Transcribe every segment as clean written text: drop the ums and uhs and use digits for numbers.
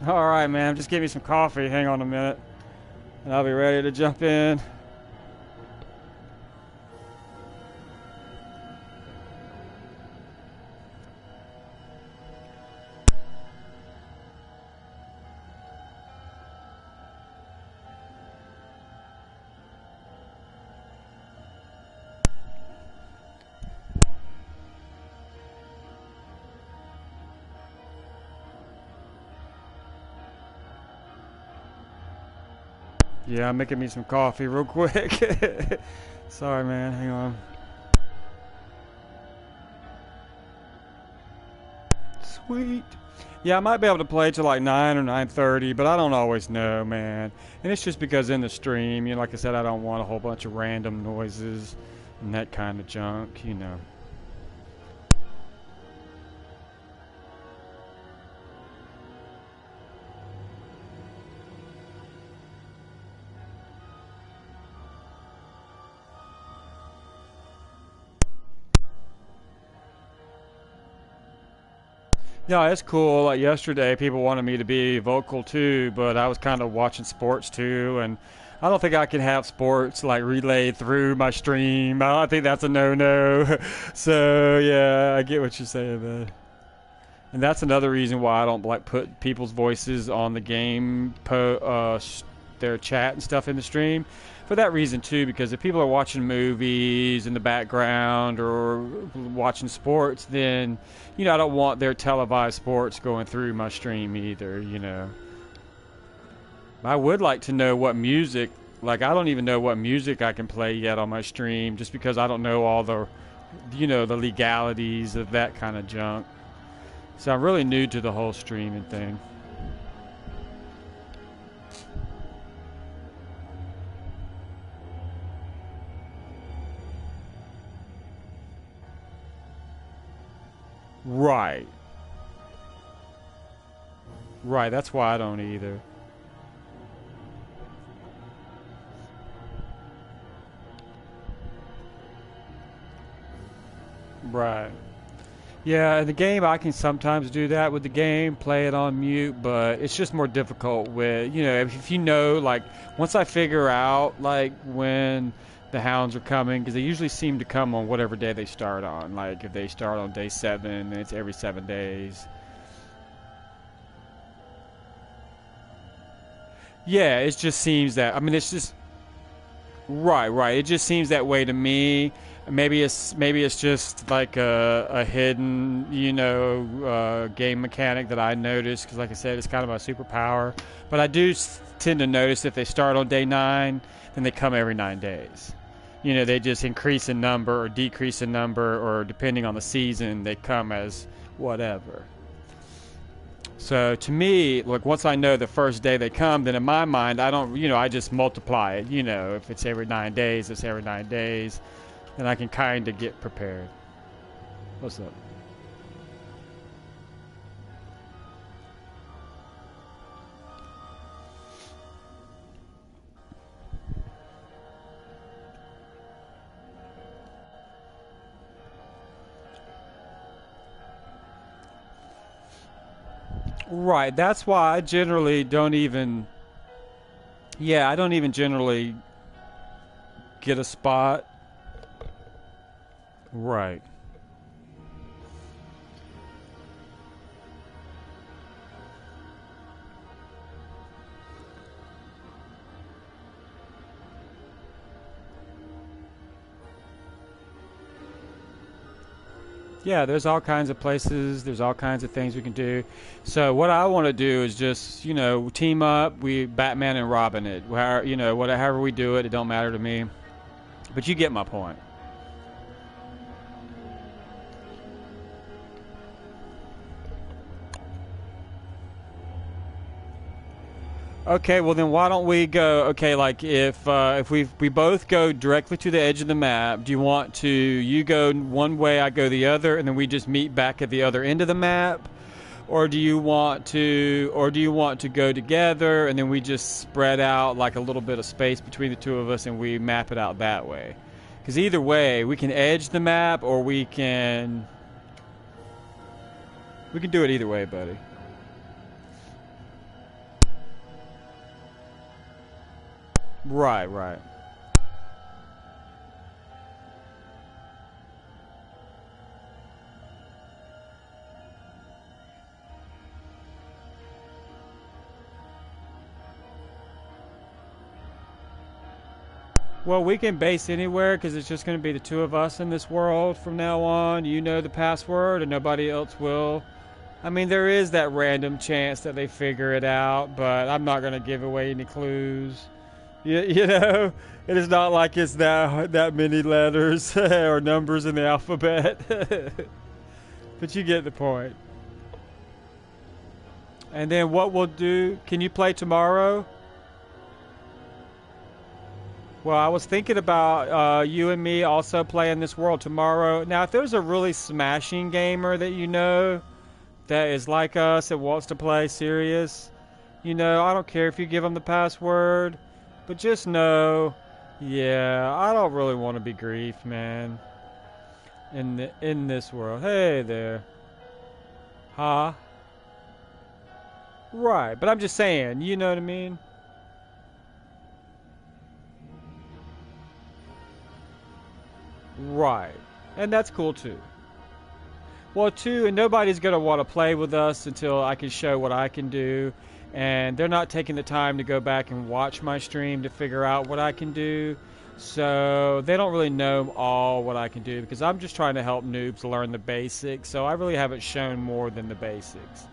All right, man. Just give me some coffee. Hang on a minute, and I'll be ready to jump in. Yeah, I'm making me some coffee real quick. Sorry, man. Hang on. Sweet. Yeah, I might be able to play till like 9 or 9:30, but I don't always know, man. And it's just because in the stream, like I said, I don't want a whole bunch of random noises and that kind of junk. Yeah, it's cool. Like yesterday, people wanted me to be vocal too, but I was kind of watching sports too, and I don't think I can have sports like relayed through my stream. I think that's a no-no. So yeah, I get what you're saying, man. And that's another reason why I don't like put people's voices on the game, their chat and stuff in the stream. For that reason too, because if people are watching movies in the background or watching sports, then I don't want their televised sports going through my stream either. I would like to know what music, like I don't even know what music I can play yet on my stream, just because I don't know all the legalities of that kind of junk. So I'm really new to the whole streaming thing. Right. Right, that's why I don't either. Right. Yeah, in the game I can sometimes do that with the game, play it on mute, but it's just more difficult with, if like, once I figure out, like, when the hounds are coming, because they usually seem to come on whatever day they start on. Like, if they start on day 7, it's every 7 days. Yeah, it just seems that, I mean, it's just, right, right. It just seems that way to me. Maybe it's just like a hidden, game mechanic that I noticed because, like I said, it's kind of my superpower. But I do tend to notice if they start on day 9, then they come every 9 days. They just increase in number or decrease in number, or depending on the season, they come as whatever. So to me, like once I know the first day they come, then in my mind, I don't, I just multiply it. If it's every 9 days, it's every 9 days. Then I can kind of get prepared. What's up? Right. That's why I generally don't even. Yeah, I don't even generally get a spot. Right. Yeah, there's all kinds of places. There's all kinds of things we can do. So what I want to do is just, team up. We Batman and Robin it. However we do it, it don't matter to me. But you get my point. Okay, well then why don't we go? Okay, like if we both go directly to the edge of the map, do you want to you go one way, I go the other, and then we just meet back at the other end of the map, or do you want to go together and then we just spread out like a little bit of space between the two of us and we map it out that way? Because either way, we can edge the map or we can do it either way, buddy. Right, right. Well, we can base anywhere because it's just going to be the two of us in this world from now on. You know the password and nobody else will. I mean, there is that random chance that they figure it out, but I'm not going to give away any clues. You know, it is not like it's that many letters or numbers in the alphabet. But you get the point. And then what we'll do, can you play tomorrow? Well, I was thinking about you and me also playing this world tomorrow. Now, if there's a really smashing gamer that you know that is like us that wants to play serious, you know, I don't care if you give them the password, but just know, yeah, I don't really want to be grief, man. In this world, hey there, huh? Right, but I'm just saying, you know what I mean? Right. And that's cool too. Well, too, and nobody's going to want to play with us until I can show what I can do. And they're not taking the time to go back and watch my stream to figure out what I can do. So they don't really know all what I can do because I'm just trying to help noobs learn the basics. So I really haven't shown more than the basics.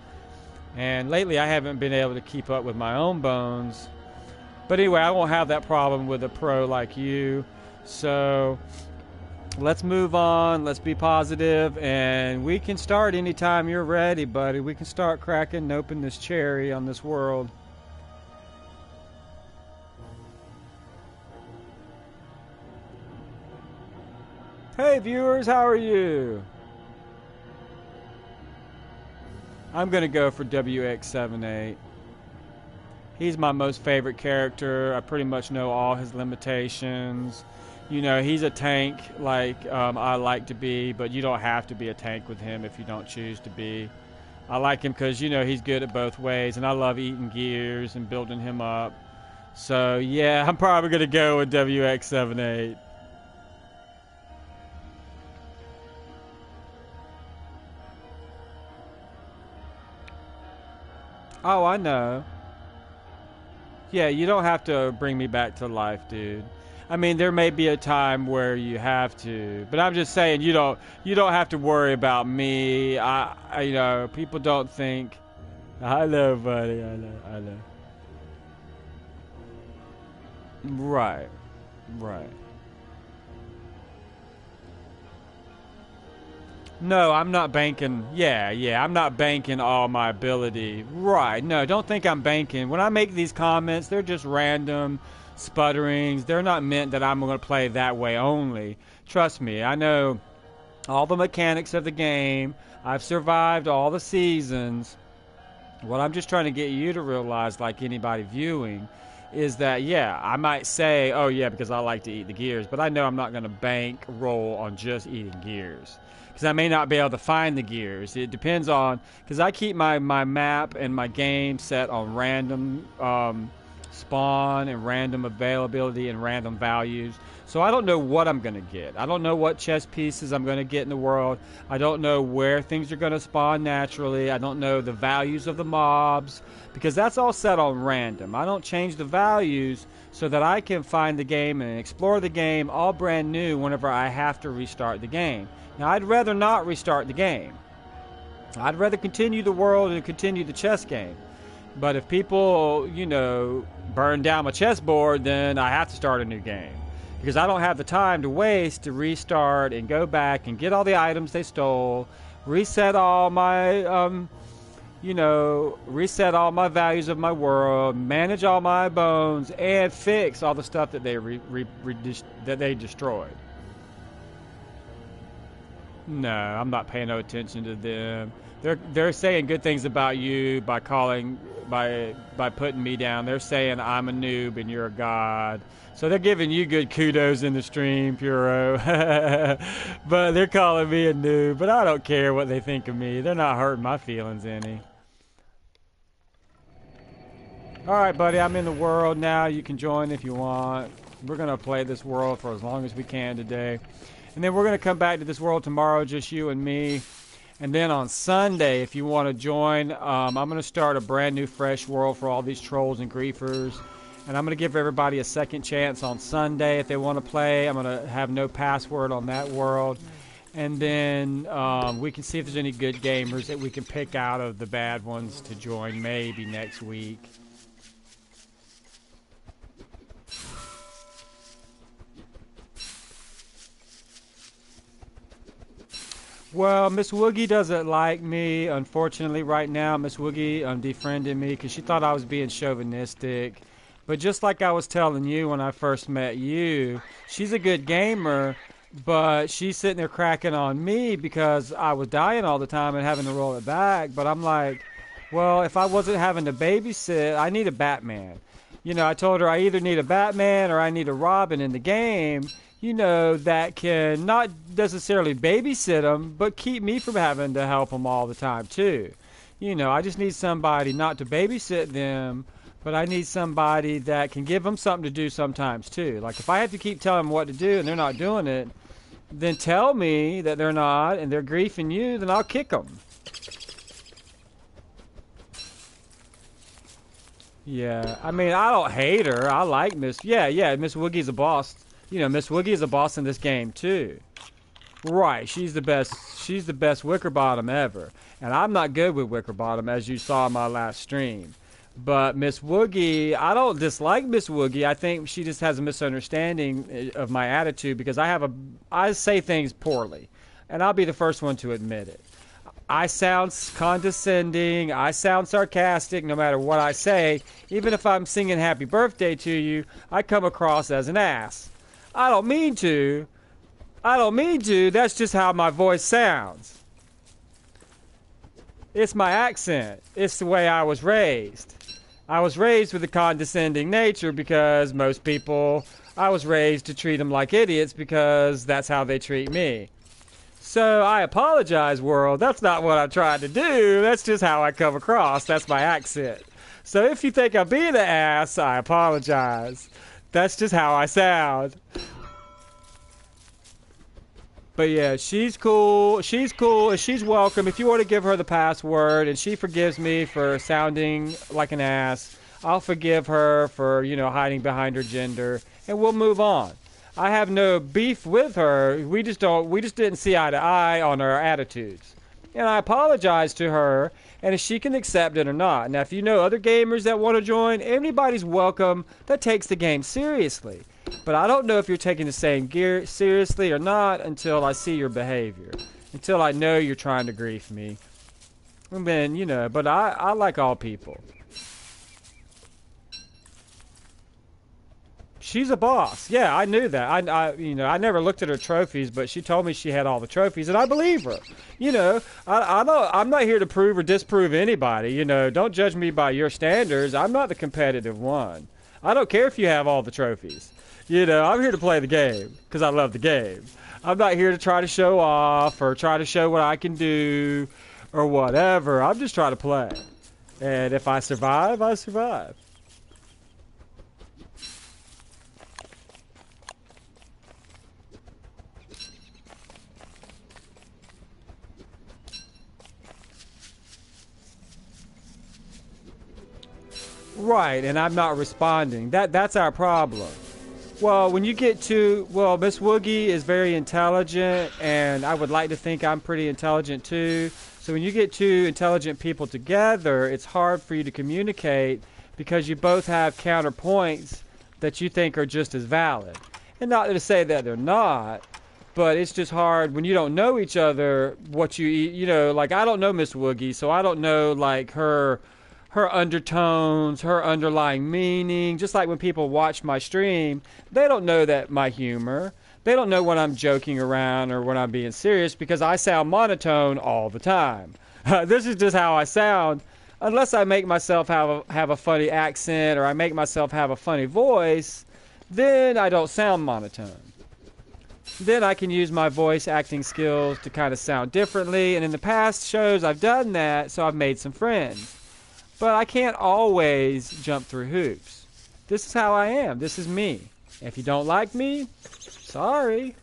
And lately I haven't been able to keep up with my own bones. But anyway, I won't have that problem with a pro like you. So let's move on. Let's be positive, and we can start anytime you're ready, buddy. We can start cracking and open this cherry on this world. Hey viewers, how are you? I'm gonna go for WX78. He's my most favorite character. I pretty much know all his limitations. You know, he's a tank like I like to be, but you don't have to be a tank with him if you don't choose to be. I like him because, you know, he's good at both ways, and I love eating gears and building him up. So, yeah, I'm probably going to go with WX78. Oh, I know. Yeah, you don't have to bring me back to life, dude. I mean, there may be a time where you have to, but I'm just saying you don't have to worry about me. You know, people don't think. I know, buddy. I know. Right, right. No, I'm not banking. Yeah, yeah, I'm not banking all my ability. Right. No, don't think I'm banking. When I make these comments, they're just random sputterings. They're not meant that I'm going to play that way only. Trust me, I know all the mechanics of the game. I've survived all the seasons. What I'm just trying to get you to realize, like anybody viewing, is that, yeah, I might say, oh, yeah, because I like to eat the gears, but I know I'm not going to bank roll on just eating gears. Because I may not be able to find the gears. It depends on, because I keep my map and my game set on random spawn and random availability and random values. So I don't know what I'm going to get. I don't know what chess pieces I'm going to get in the world. I don't know where things are going to spawn naturally. I don't know the values of the mobs because that's all set on random. I don't change the values so that I can find the game and explore the game all brand new whenever I have to restart the game. Now, I'd rather not restart the game. I'd rather continue the world and continue the chess game. But if people, you know, burn down my chessboard, then I have to start a new game. Because I don't have the time to waste to restart and go back and get all the items they stole, reset all my, reset all my values of my world, manage all my bones, and fix all the stuff that they destroyed. No, I'm not paying no attention to them. They're saying good things about you by putting me down. They're saying I'm a noob and you're a god. So they're giving you good kudos in the stream, Puro. But they're calling me a noob. But I don't care what they think of me. They're not hurting my feelings any. Alright, buddy, I'm in the world now. You can join if you want. We're going to play this world for as long as we can today. And then we're going to come back to this world tomorrow, just you and me. And then on Sunday, if you want to join, I'm going to start a brand new fresh world for all these trolls and griefers. And I'm going to give everybody a second chance on Sunday if they want to play. I'm going to have no password on that world. And then we can see if there's any good gamers that we can pick out of the bad ones to join maybe next week. Well, Miss Woogie doesn't like me, unfortunately, right now. Miss Woogie defriended me because she thought I was being chauvinistic. But just like I was telling you when I first met you, she's a good gamer, but she's sitting there cracking on me because I was dying all the time and having to roll it back. But I'm like, well, if I wasn't having to babysit, I need a Batman. You know, I told her I either need a Batman or I need a Robin in the game, you know, that can not necessarily babysit them, but keep me from having to help them all the time, too. You know, I just need somebody not to babysit them, but I need somebody that can give them something to do sometimes, too. Like, if I have to keep telling them what to do and they're not doing it, then tell me that they're not and they're griefing you, then I'll kick them. Yeah, I mean, I don't hate her. I like Miss... Yeah, Miss Woogie's a boss. You know, Miss Woogie is a boss in this game, too. Right, she's the best Wickerbottom ever. And I'm not good with Wickerbottom, as you saw in my last stream. But Miss Woogie, I don't dislike Miss Woogie. I think she just has a misunderstanding of my attitude because I say things poorly. And I'll be the first one to admit it. I sound condescending, I sound sarcastic no matter what I say. Even if I'm singing happy birthday to you, I come across as an ass. I don't mean to. That's just how my voice sounds. It's my accent. It's the way I was raised. I was raised with a condescending nature because most people, I was raised to treat them like idiots because that's how they treat me. So I apologize, world. That's not what I tried to do. That's just how I come across. That's my accent. So if you think I'm being an ass, I apologize. That's just how I sound. But yeah, she's cool. She's cool and she's welcome. If you want to give her the password and she forgives me for sounding like an ass, I'll forgive her for, you know, hiding behind her gender and we'll move on. I have no beef with her. We just didn't see eye to eye on our attitudes. And I apologize to her, and if she can accept it or not. Now, if you know other gamers that want to join, anybody's welcome that takes the game seriously. But I don't know if you're taking the same gear seriously or not until I see your behavior. Until I know you're trying to grief me. And then, you know, but I like all people. She's a boss. Yeah, I knew that. I never looked at her trophies, but she told me she had all the trophies, and I believe her. You know, I'm not here to prove or disprove anybody. You know, don't judge me by your standards. I'm not the competitive one. I don't care if you have all the trophies. You know, I'm here to play the game because I love the game. I'm not here to try to show off or try to show what I can do or whatever. I'm just trying to play. And if I survive, I survive. Right, and I'm not responding. That's our problem. Well, when you get to, well, Miss Woogie is very intelligent, and I would like to think I'm pretty intelligent too. So when you get two intelligent people together, it's hard for you to communicate because you both have counterpoints that you think are just as valid. And not to say that they're not, but it's just hard when you don't know each other what you know, like I don't know Miss Woogie, so I don't know like her undertones, her underlying meaning. Just like when people watch my stream, they don't know that my humor. They don't know when I'm joking around or when I'm being serious because I sound monotone all the time. This is just how I sound. Unless I make myself have a funny accent or I make myself have a funny voice, then I don't sound monotone. Then I can use my voice acting skills to kind of sound differently. And in the past shows I've done that, so I've made some friends. But I can't always jump through hoops. This is how I am. This is me. If you don't like me, sorry.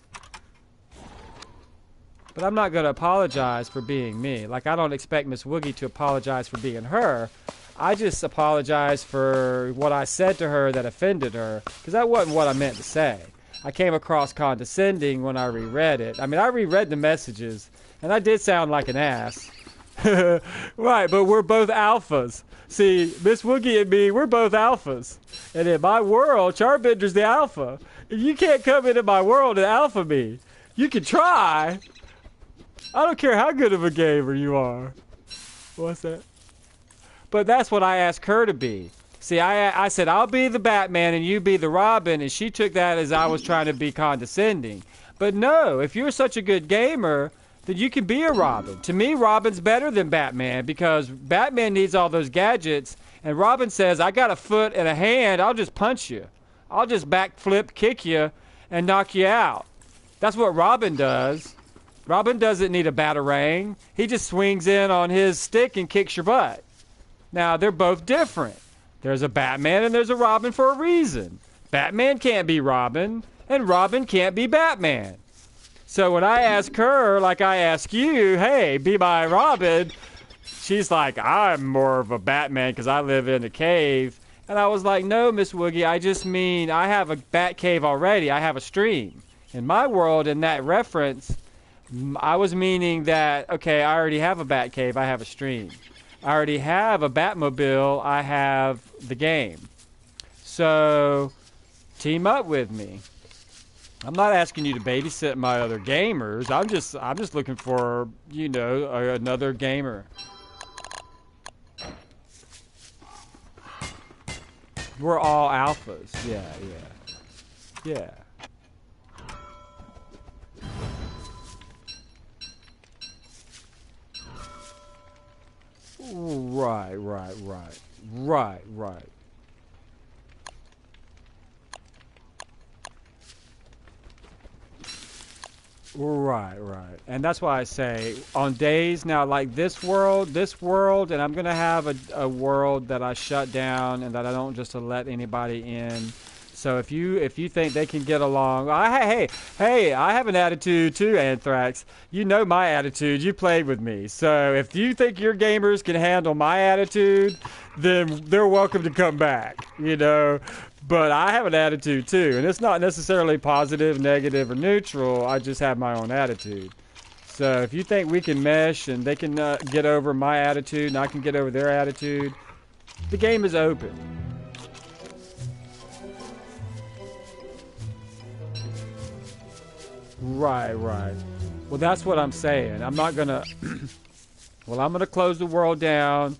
But I'm not going to apologize for being me. Like, I don't expect Miss Woogie to apologize for being her. I just apologize for what I said to her that offended her, because that wasn't what I meant to say. I came across condescending when I reread it. I mean, I reread the messages, and I did sound like an ass. Right, but we're both alphas. See, Miss Woogie and me, we're both alphas. And in my world, Charbender's the alpha. You can't come into my world and alpha me. You can try. I don't care how good of a gamer you are. What's that? But that's what I asked her to be. See, I said, I'll be the Batman and you be the Robin, and she took that as I was trying to be condescending. But no, if you're such a good gamer, then you can be a Robin. To me, Robin's better than Batman, because Batman needs all those gadgets, and Robin says, I got a foot and a hand, I'll just punch you. I'll just backflip, kick you, and knock you out. That's what Robin does. Robin doesn't need a batarang. He just swings in on his stick and kicks your butt. Now, they're both different. There's a Batman and there's a Robin for a reason. Batman can't be Robin, and Robin can't be Batman. So when I ask her, like I ask you, hey, be my Robin, she's like, I'm more of a Batman because I live in a cave. And I was like, no, Miss Woogie, I just mean I have a Bat cave already. I have a stream. In my world, in that reference, I was meaning that, okay, I already have a Bat cave. I have a stream. I already have a Batmobile. I have the game. So team up with me. I'm not asking you to babysit my other gamers. I'm just looking for, you know, another gamer. We're all alphas. Yeah. Right. Right. And that's why I say, on days now like this world, and I'm going to have a world that I shut down and that I don't just let anybody in. So if you think they can get along, hey, I have an attitude too, Anthrax. You know my attitude. You played with me. So if you think your gamers can handle my attitude, then they're welcome to come back, you know. But I have an attitude too, and it's not necessarily positive, negative, or neutral. I just have my own attitude. So if you think we can mesh and they can get over my attitude and I can get over their attitude, the game is open. Right. Well, that's what I'm saying. I'm not gonna. Well, I'm gonna close the world down,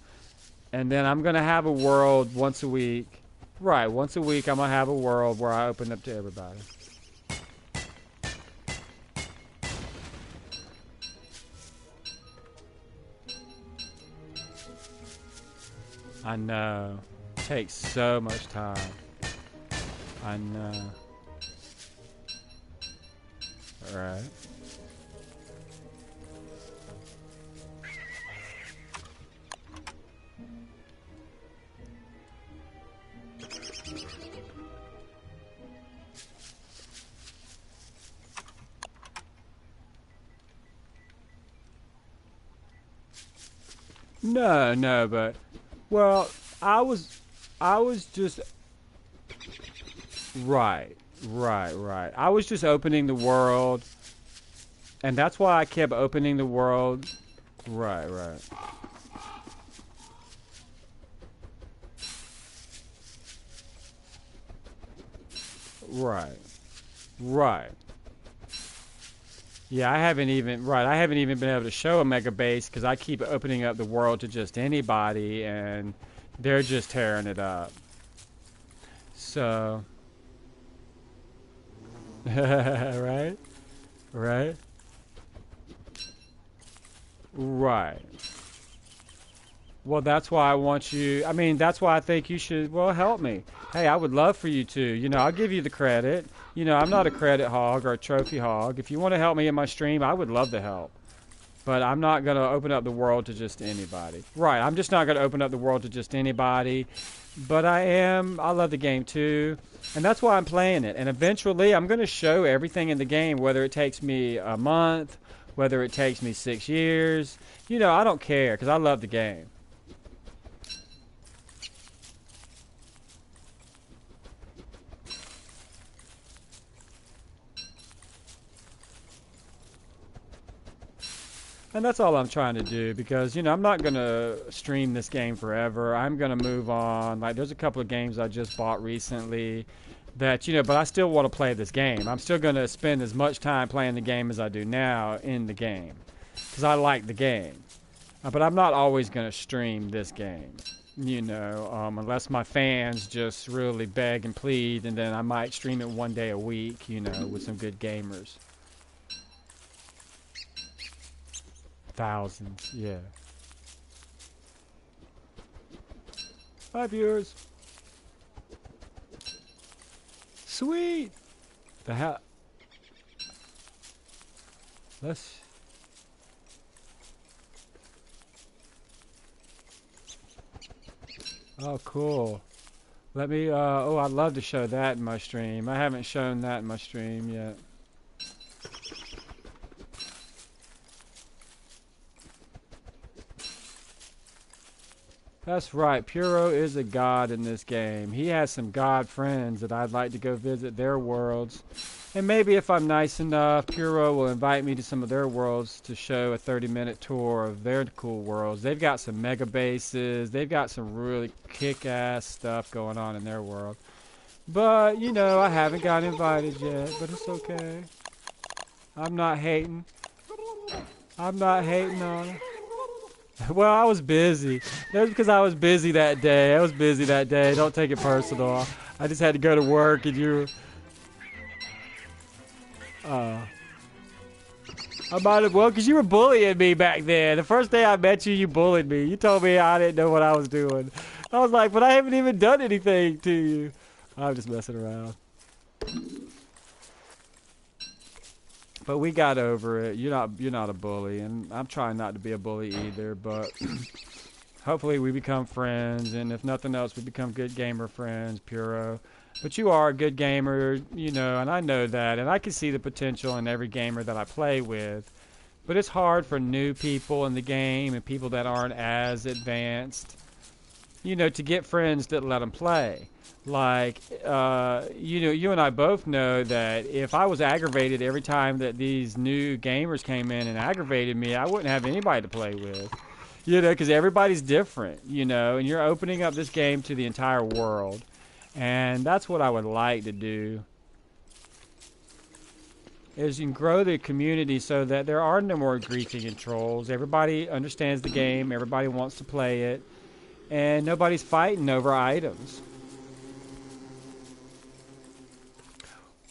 and then I'm gonna have a world once a week. Right, once a week I'm gonna have a world where I open up to everybody. I know. It takes so much time. I know. Right. No, but well, I was just right. I was just opening the world, and that's why I kept opening the world. Right. Yeah, I haven't even been able to show a mega base because I keep opening up the world to just anybody, and they're just tearing it up. So, right. Well, that's why I want you. I mean, that's why I think you should, well, help me. Hey, I would love for you to. You know, I'll give you the credit. You know, I'm not a credit hog or a trophy hog. If you want to help me in my stream, I would love to help. But I'm not going to open up the world to just anybody. Right, I'm just not going to open up the world to just anybody. But I love the game too. And that's why I'm playing it. And eventually I'm going to show everything in the game, whether it takes me a month, whether it takes me 6 years. You know, I don't care because I love the game. And that's all I'm trying to do because, you know, I'm not going to stream this game forever. I'm going to move on. Like, there's a couple of games I just bought recently that, you know, but I still want to play this game. I'm still going to spend as much time playing the game as I do now in the game because I like the game. But I'm not always going to stream this game, you know, unless my fans just really beg and plead, and then I might stream it one day a week, you know, with some good gamers. Thousands, yeah. Hi, viewers. Sweet. The hell. Let's. Oh, cool. Let me. Oh, I'd love to show that in my stream. I haven't shown that in my stream yet. That's right, Puro is a god in this game. He has some god friends that I'd like to go visit their worlds. And maybe if I'm nice enough, Puro will invite me to some of their worlds to show a 30-minute tour of their cool worlds. They've got some mega bases. They've got some really kick-ass stuff going on in their world. But, you know, I haven't got invited yet, but it's okay. I'm not hating. I'm not hating on it. Well, I was busy. That was because I was busy that day. I was busy that day. Don't take it personal. I just had to go to work and you... I might have... Well, because you were bullying me back then. The first day I met you, you bullied me. You told me I didn't know what I was doing. I was like, but I haven't even done anything to you. I'm just messing around. But we got over it. You're not a bully, and I'm trying not to be a bully either. But hopefully we become friends, and if nothing else, we become good gamer friends, Puro. But you are a good gamer, you know, and I know that, and I can see the potential in every gamer that I play with. But it's hard for new people in the game and people that aren't as advanced, you know, to get friends that let them play. Like, you know, you and I both know that if I was aggravated every time that these new gamers came in and aggravated me, I wouldn't have anybody to play with. You know, because everybody's different, you know, and you're opening up this game to the entire world. And that's what I would like to do. Is you can grow the community so that there are no more griefing and trolls. Everybody understands the game. Everybody wants to play it. And nobody's fighting over items.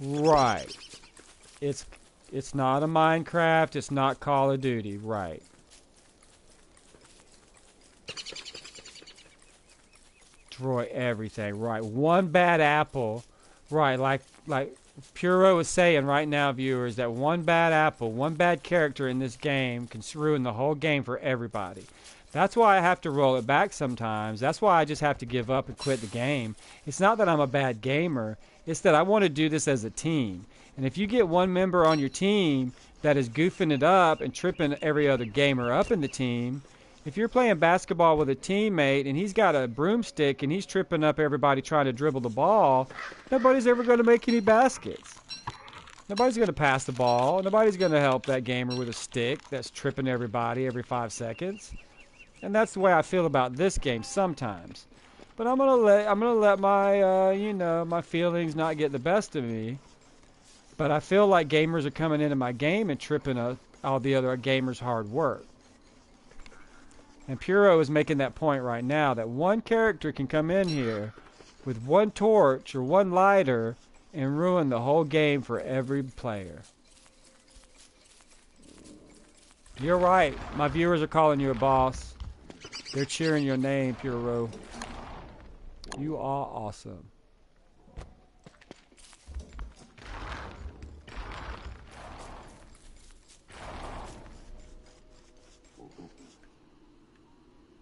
Right. It's not a Minecraft. It's not Call of Duty. Right. Destroy everything. Right. One bad apple. Right. Like Puro is saying right now, viewers, that one bad apple, one bad character in this game can ruin the whole game for everybody. That's why I have to roll it back sometimes. That's why I just have to give up and quit the game. It's not that I'm a bad gamer. It's that I want to do this as a team. And if you get one member on your team that is goofing it up and tripping every other gamer up in the team, if you're playing basketball with a teammate and he's got a broomstick and he's tripping up everybody trying to dribble the ball, nobody's ever going to make any baskets. Nobody's going to pass the ball. Nobody's going to help that gamer with a stick that's tripping everybody every 5 seconds. And that's the way I feel about this game sometimes. But I'm gonna let my you know, my feelings not get the best of me. But I feel like gamers are coming into my game and tripping all the other gamers' hard work. And Puro is making that point right now that one character can come in here with one torch or one lighter and ruin the whole game for every player. You're right. My viewers are calling you a boss. They're cheering your name, Puro. You are awesome.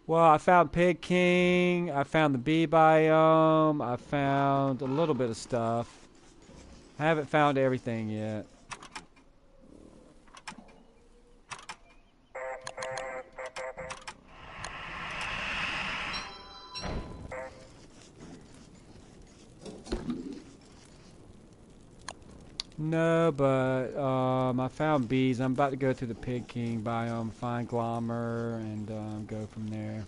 Well, I found Pig King. I found the bee biome. I found a little bit of stuff. I haven't found everything yet. No, but I found bees. I'm about to go through the Pig King biome, find Glommer, and go from there.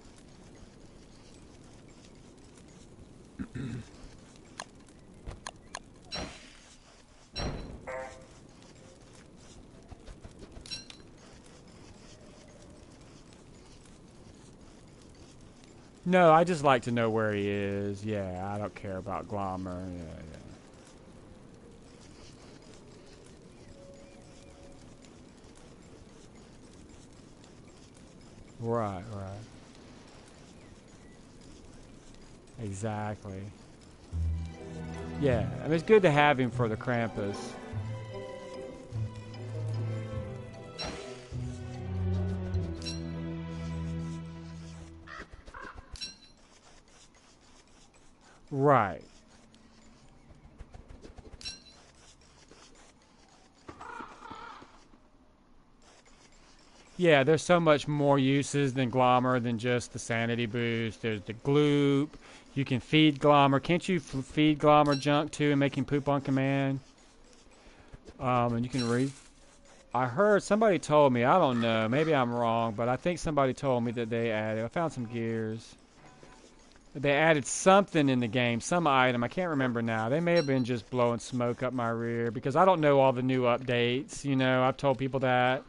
No, I just like to know where he is. Yeah, I don't care about Glommer. Yeah, yeah. Right, right. Exactly. Yeah, I mean, it's good to have him for the Krampus. Right. Yeah, there's so much more uses than Glommer than just the sanity boost. There's the gloop. You can feed Glommer. Can't you feed Glommer junk too and make him poop on command? And you can read. I heard somebody told me. I don't know. Maybe I'm wrong, but I think somebody told me that they added. I found some gears. They added something in the game, some item. I can't remember now. They may have been just blowing smoke up my rear because I don't know all the new updates. You know, I've told people that.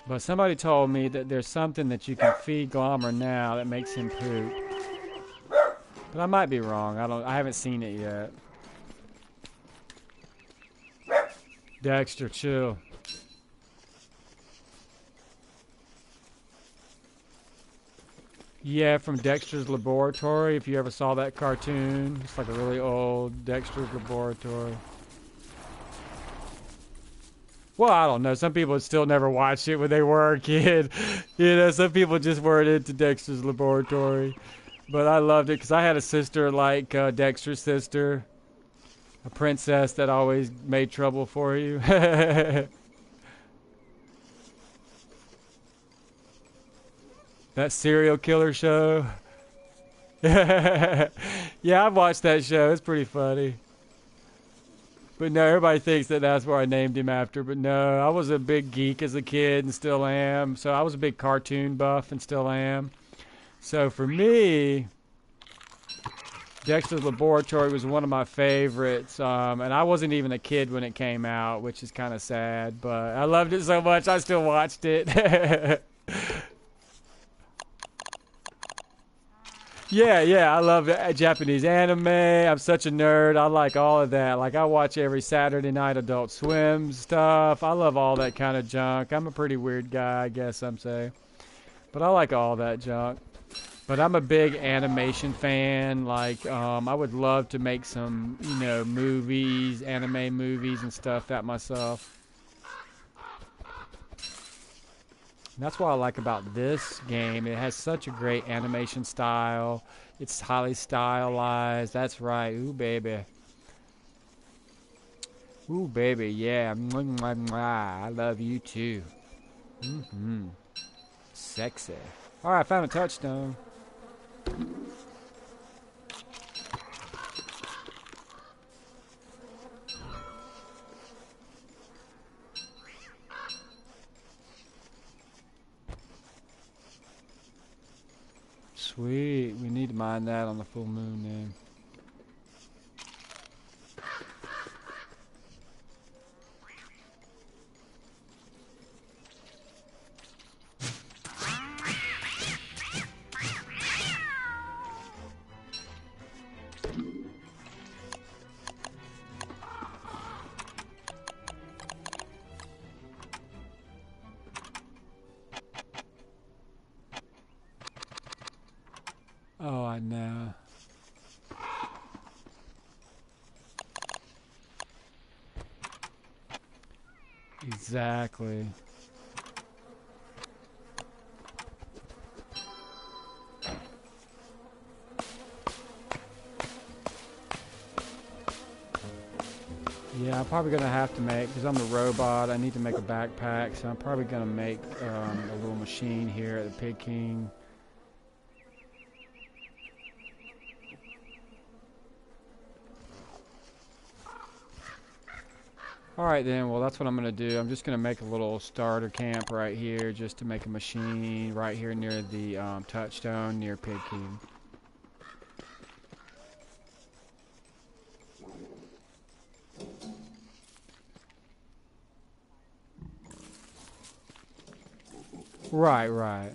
But somebody told me that there's something that you can feed Glommer now that makes him poop. But I might be wrong. I haven't seen it yet. Dexter, chill. Yeah, from Dexter's Laboratory. If you ever saw that cartoon, it's like a really old Dexter's Laboratory. Well, I don't know. Some people still never watched it when they were a kid. You know, some people just weren't into Dexter's Laboratory. But I loved it because I had a sister like Dexter's sister, a princess that always made trouble for you. That serial killer show. Yeah, I've watched that show. It's pretty funny. But no, everybody thinks that that's where I named him after. But no, I was a big geek as a kid and still am. So I was a big cartoon buff and still am. So for me, Dexter's Laboratory was one of my favorites. And I wasn't even a kid when it came out, which is kind of sad. But I loved it so much, I still watched it. Yeah, yeah, I love Japanese anime. I'm such a nerd. I like all of that. Like, I watch every Saturday night Adult Swim stuff. I love all that kind of junk. I'm a pretty weird guy, I guess I'm saying. But I like all that junk. But I'm a big animation fan. Like, I would love to make some, you know, movies, anime movies and stuff that myself. And that's what I like about this game. It has such a great animation style. It's highly stylized. That's right. Ooh, baby. Ooh, baby. Yeah. Mwah, mwah, mwah. I love you too. Mm-hmm. Sexy. All right, I found a touchstone. Sweet. We need to mine that on the full moon then. Oh, I know. Exactly. Yeah, I'm probably gonna have to make, because I'm a robot, I need to make a backpack, so I'm probably gonna make a little machine here at the Pig King. Alright then, well that's what I'm gonna do. I'm just gonna make a little starter camp right here, just to make a machine right here near the touchstone near Pig King. Right, right.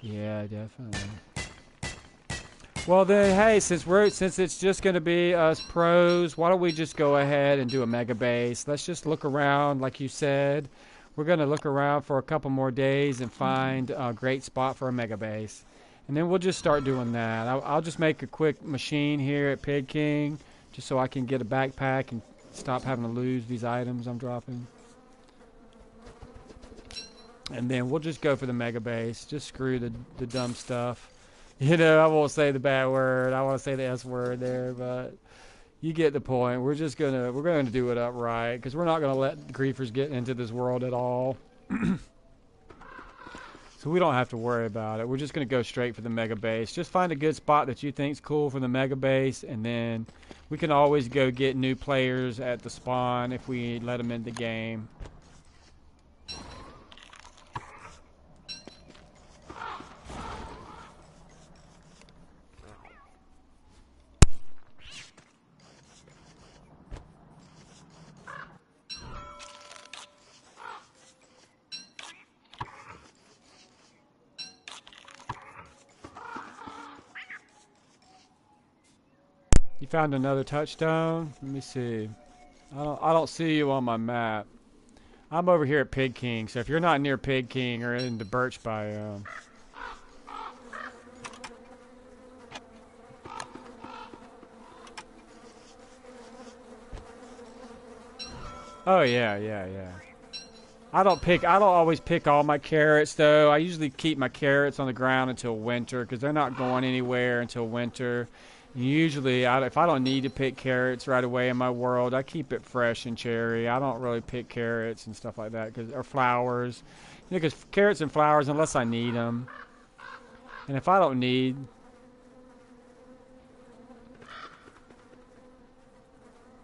Yeah, definitely. Well then, hey, since it's just gonna be us pros, why don't we just go ahead and do a mega base? Let's just look around, like you said. We're gonna look around for a couple more days and find a great spot for a mega base, and then we'll just start doing that. I'll just make a quick machine here at Pig King, just so I can get a backpack and stop having to lose these items I'm dropping. And then we'll just go for the mega base. Just screw the dumb stuff. You know, I won't say the bad word. I want to say the S word there, but you get the point. We're going to do it upright, because we're not going to let griefers get into this world at all. So we don't have to worry about it. We're just going to go straight for the mega base. Just find a good spot that you think's cool for the mega base, and then we can always go get new players at the spawn if we let them in the game. You found another touchstone? Let me see. I don't see you on my map. I'm over here at Pig King, so if you're not near Pig King or in the Birch biome. Oh yeah, yeah, yeah. I don't always pick all my carrots though. I usually keep my carrots on the ground until winter, because they're not going anywhere until winter. Usually, if I don't need to pick carrots right away in my world, I keep it fresh and cherry. I don't really pick carrots and stuff like that, or flowers. You know, because carrots and flowers, unless I need them. And if I don't need...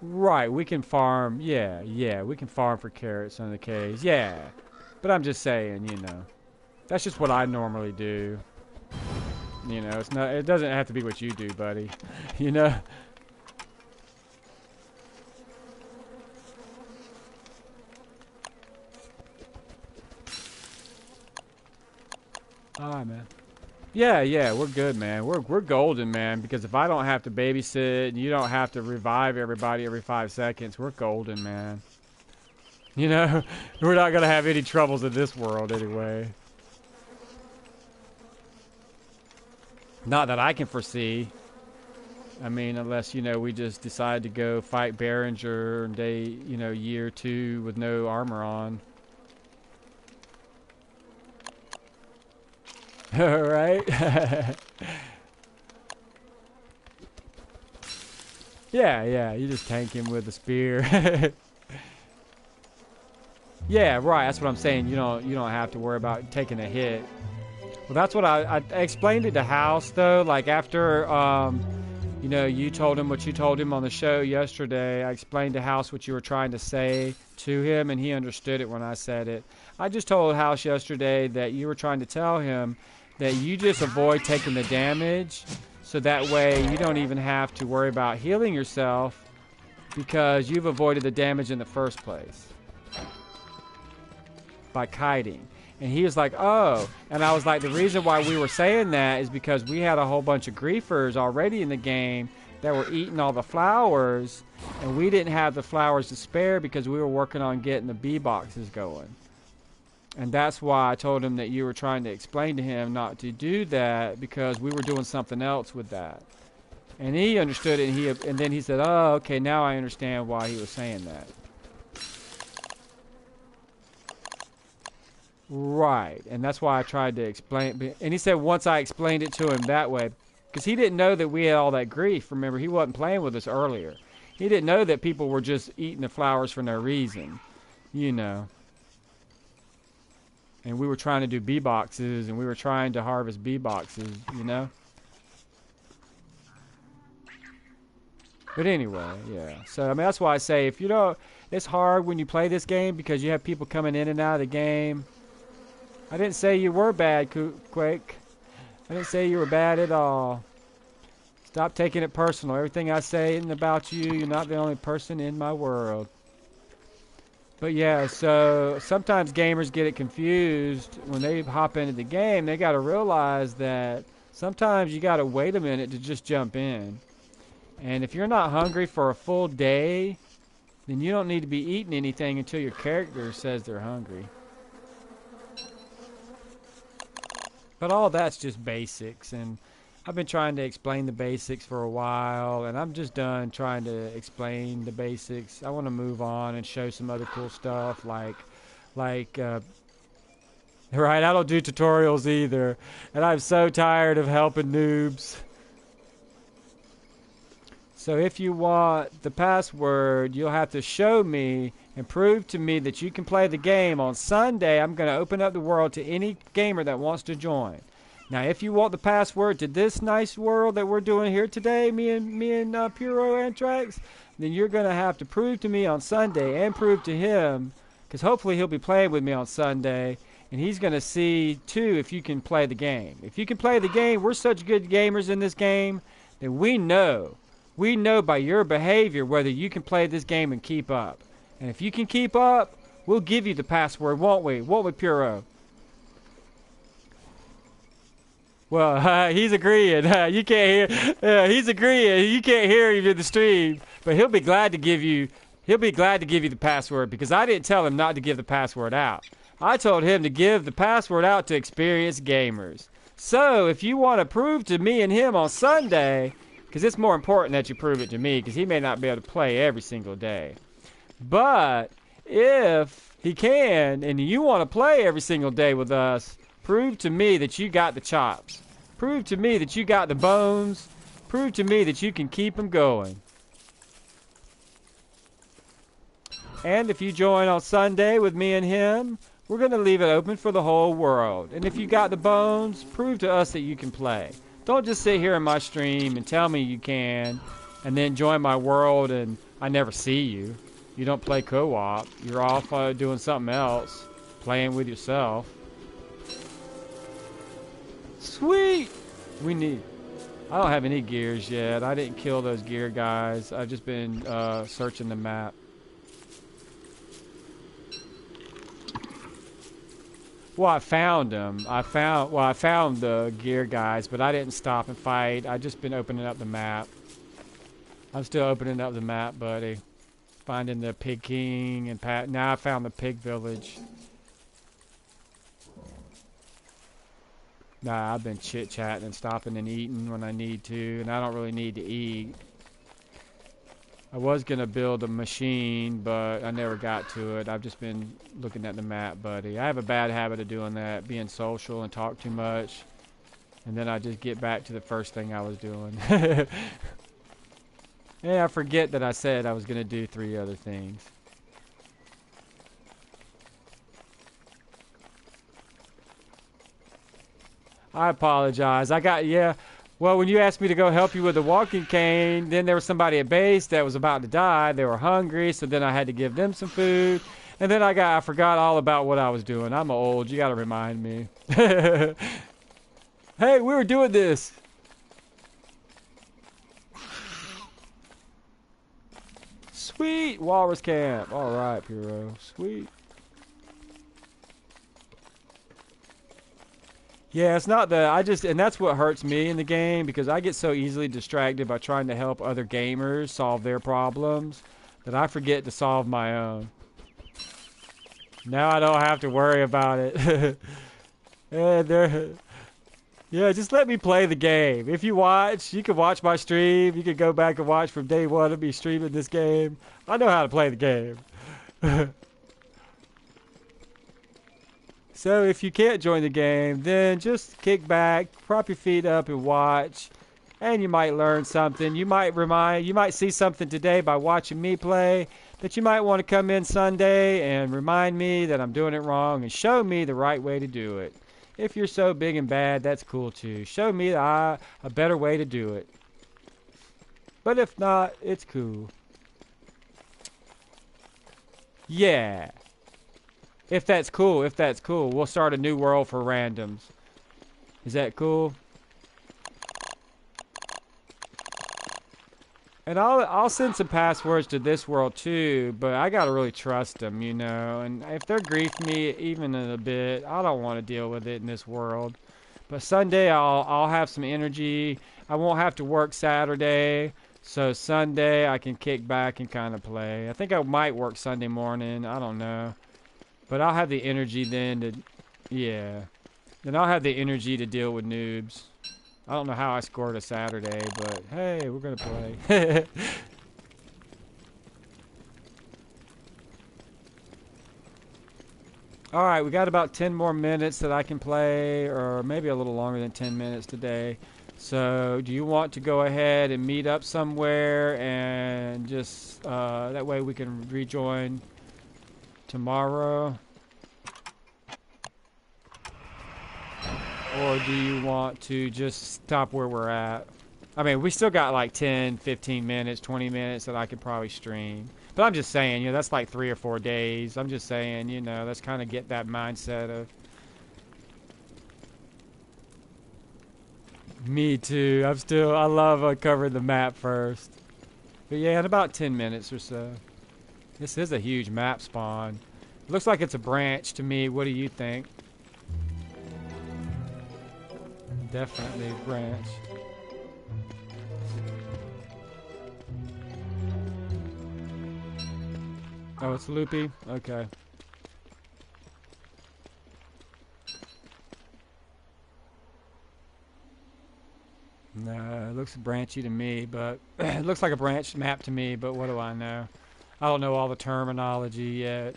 Right, we can farm. Yeah, yeah, we can farm for carrots in the caves. Yeah. But I'm just saying, you know. That's just what I normally do. You know, it's not. It doesn't have to be what you do, buddy. You know. All right, man. Yeah, yeah, we're good, man. We're golden, man. Because if I don't have to babysit and you don't have to revive everybody every 5 seconds, we're golden, man. You know, we're not gonna have any troubles in this world anyway. Not that I can foresee. I mean, unless, you know, we just decide to go fight Behringer in day, you know, year 2 with no armor on. Alright? Yeah, yeah, you just tank him with a spear. Yeah, right, that's what I'm saying. You don't have to worry about taking a hit. Well, that's what I explained it to House, though. Like, after, you know, you told him what you told him on the show yesterday, I explained to House what you were trying to say to him, and he understood it when I said it. I just told House yesterday that you were trying to tell him that you just avoid taking the damage, so that way you don't even have to worry about healing yourself, because you've avoided the damage in the first place by kiting. And he was like, oh. And I was like, the reason why we were saying that is because we had a whole bunch of griefers already in the game that were eating all the flowers, and we didn't have the flowers to spare because we were working on getting the bee boxes going. And that's why I told him that you were trying to explain to him not to do that, because we were doing something else with that. And he understood it, and then he said, oh, okay, now I understand why he was saying that. Right, and that's why I tried to explain. And he said once I explained it to him that way, because he didn't know that we had all that grief. Remember, he wasn't playing with us earlier. He didn't know that people were just eating the flowers for no reason, you know. And we were trying to do bee boxes, and we were trying to harvest bee boxes, you know. But anyway, yeah. So I mean, that's why I say if you don't, it's hard when you play this game because you have people coming in and out of the game. I didn't say you were bad, Quake. I didn't say you were bad at all. Stop taking it personal. Everything I say isn't about you. You're not the only person in my world. But yeah, so sometimes gamers get it confused when they hop into the game. They got to realize that sometimes you got to wait a minute to just jump in. And if you're not hungry for a full day, then you don't need to be eating anything until your character says they're hungry. But all that's just basics, and I've been trying to explain the basics for a while, and I'm just done trying to explain the basics. I want to move on and show some other cool stuff, like, right, I don't do tutorials either, and I'm so tired of helping noobs. So if you want the password, you'll have to show me and prove to me that you can play the game. On Sunday, I'm going to open up the world to any gamer that wants to join. Now, if you want the password to this nice world that we're doing here today, me and Puro Antrax, then you're going to have to prove to me on Sunday and prove to him, because hopefully he'll be playing with me on Sunday, and he's going to see, too, if you can play the game. If you can play the game, we're such good gamers in this game that we know by your behavior whether you can play this game and keep up. And if you can keep up, we'll give you the password, won't we? Won't we, Puro? Well, he's agreeing. You can't hear. He's agreeing. You can't hear him in the stream, but he'll be glad to give you. He'll be glad to give you the password because I didn't tell him not to give the password out. I told him to give the password out to experienced gamers. So if you want to prove to me and him on Sunday, because it's more important that you prove it to me because he may not be able to play every single day. But if he can and you want to play every single day with us, prove to me that you got the chops. Prove to me that you got the bones. Prove to me that you can keep them going. And if you join on Sunday with me and him, we're going to leave it open for the whole world. And if you got the bones, prove to us that you can play. Don't just sit here in my stream and tell me you can, and then join my world and I never see you. You don't play co-op. You're off doing something else, playing with yourself. Sweet! I don't have any gears yet. I didn't kill those gear guys. I've just been searching the map. Well, I found them. I found the gear guys, but I didn't stop and fight. I just been opening up the map. I'm still opening up the map, buddy. Finding the Pig King and now I found the pig village. Nah, I've been chit-chatting and stopping and eating when I need to, and I don't really need to eat. I was going to build a machine, but I never got to it. I've just been looking at the map, buddy. I have a bad habit of doing that, being social and talk too much. And then I just get back to the first thing I was doing. And I forget that I said I was going to do 3 other things. I apologize. Well, when you asked me to go help you with the walking cane, then there was somebody at base that was about to die. They were hungry, so then I had to give them some food. And then I forgot all about what I was doing. I'm old. You got to remind me. Hey, we were doing this. Sweet. Walrus camp. All right, Puro. Sweet. Yeah, it's not that and that's what hurts me in the game because I get so easily distracted by trying to help other gamers solve their problems that I forget to solve my own. Now I don't have to worry about it. Yeah, just let me play the game. If you watch, you can watch my stream. You can go back and watch from day one of me streaming this game. I know how to play the game. So if you can't join the game, then just kick back, prop your feet up, and watch. And you might learn something. You might see something today by watching me play that you might want to come in Sunday and remind me that I'm doing it wrong and show me the right way to do it. If you're so big and bad, that's cool too. Show me a better way to do it. But if not, it's cool. Yeah. If that's cool, we'll start a new world for randoms. Is that cool? And I'll send some passwords to this world too, but I gotta really trust them, you know. And if they're griefing me even in a bit, I don't want to deal with it in this world. But Sunday I'll have some energy. I won't have to work Saturday, so Sunday I can kick back and kind of play. I think I might work Sunday morning. I don't know, but I'll have the energy then to, yeah. Then I'll have the energy to deal with noobs. I don't know how I scored a Saturday, but hey, we're going to play. All right, we got about 10 more minutes that I can play, or maybe a little longer than 10 minutes today. So do you want to go ahead and meet up somewhere and just, that way we can rejoin tomorrow? Or do you want to just stop where we're at? I mean, we still got like 10, 15 minutes, 20 minutes that I could probably stream. But I'm just saying, you know, that's like 3 or 4 days. I'm just saying, you know, let's kind of get that mindset of... Me too. I love uncovering the map first. But yeah, in about 10 minutes or so. This is a huge map spawn. It looks like it's a branch to me. What do you think? Definitely branch. Oh, it's loopy? Okay. No, it looks branchy to me, but it looks like a branch map to me, but what do I know? I don't know all the terminology yet.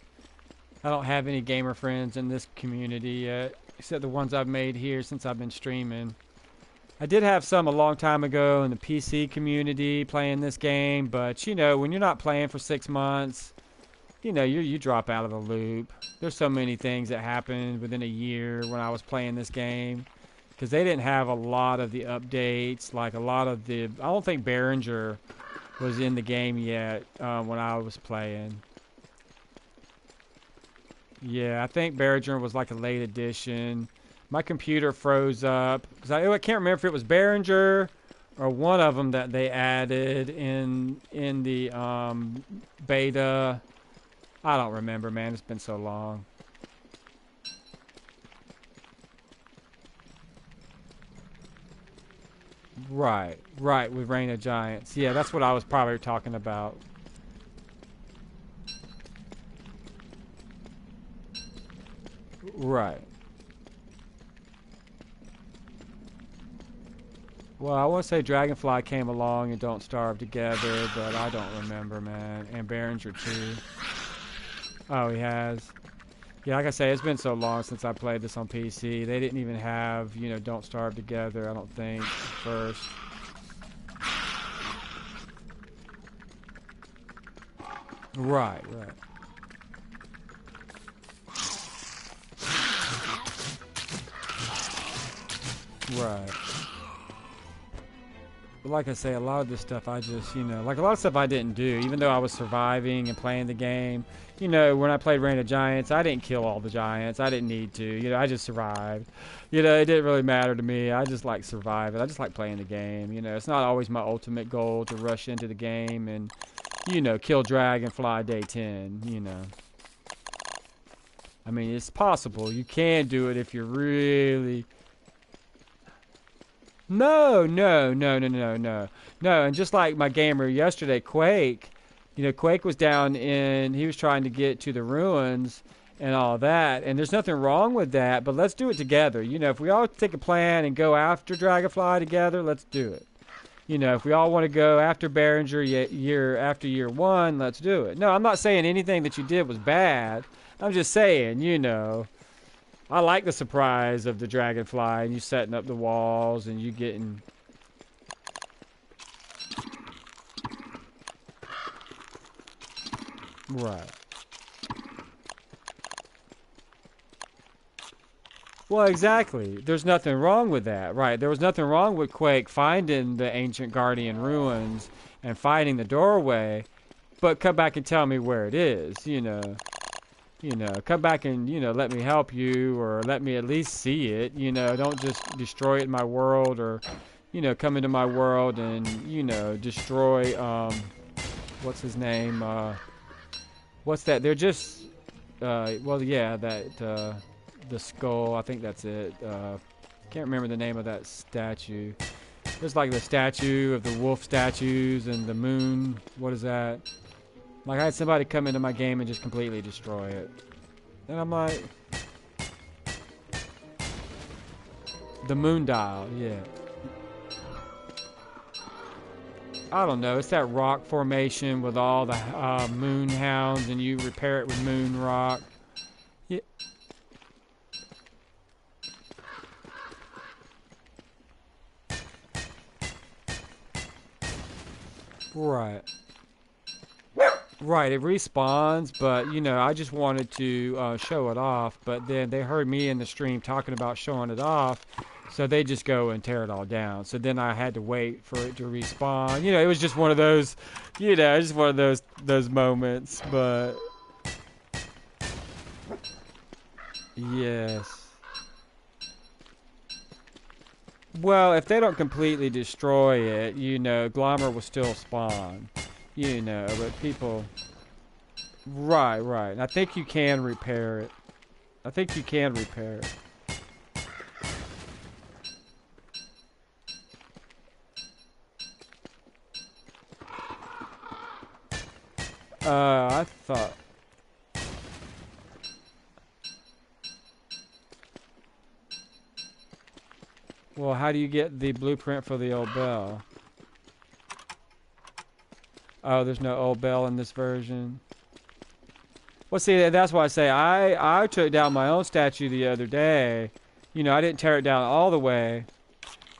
I don't have any gamer friends in this community yet, except the ones I've made here since I've been streaming. I did have some a long time ago in the PC community playing this game, but you know, when you're not playing for 6 months, you know, you drop out of the loop. There's so many things that happened within a year when I was playing this game, because they didn't have a lot of the updates, like a lot of the... I don't think Behringer was in the game yet when I was playing. Yeah, I think Behringer was like a late edition. My computer froze up because I can't remember if it was Behringer or one of them that they added in the beta. I don't remember, man. It's been so long. Right, with Reign of Giants. Yeah, that's what I was probably talking about. Right. Well, I want to say Dragonfly came along and Don't Starve together, but I don't remember, man. And Behringer too. Oh, he has. Yeah, like I say, it's been so long since I played this on PC. They didn't even have, you know, Don't Starve together, I don't think, first. Right. Right. But like I say, a lot of this stuff I just, you know, like a lot of stuff I didn't do, even though I was surviving and playing the game. You know, when I played Reign of Giants, I didn't kill all the giants. I didn't need to. You know, I just survived. You know, it didn't really matter to me. I just like surviving. I just like playing the game. You know, it's not always my ultimate goal to rush into the game and, you know, kill Dragonfly day 10, you know. I mean, it's possible. You can do it if you're really... No, and just like my gamer yesterday, Quake, you know, Quake was down in, he was trying to get to the ruins and all that, and there's nothing wrong with that, but let's do it together. You know, if we all take a plan and go after Dragonfly together, let's do it. You know, if we all want to go after Behringer year 1, let's do it. No, I'm not saying anything that you did was bad. I'm just saying, you know, I like the surprise of the dragonfly and you setting up the walls and you getting. Right. Well, exactly. There's nothing wrong with that, right? There was nothing wrong with Quake finding the ancient Guardian ruins and finding the doorway, but come back and tell me where it is, you know. Come back and, let me help you or let me at least see it, don't just destroy it in my world or, come into my world and, destroy, what's his name? What's that? They're just, well, yeah, that, the skull, I think that's it. Can't remember the name of that statue. There's like the statue of the wolf statues and the moon. What is that? Like I had somebody come into my game and just completely destroy it. And I'm like, the moon dial, yeah. I don't know. It's that rock formation with all the moon hounds and you repair it with moon rock. Yeah. Right. Right, it respawns, but I just wanted to show it off. But then they heard me in the stream talking about showing it off, so they just go and tear it all down. So then I had to wait for it to respawn. It was just one of those, just one of those moments. But yes. Well, if they don't completely destroy it, Glommer will still spawn. But people... Right. I think you can repair it. I thought... Well, how do you get the blueprint for the old bell? Oh, there's no old bell in this version. Well, see, that's why I say I took down my own statue the other day. I didn't tear it down all the way.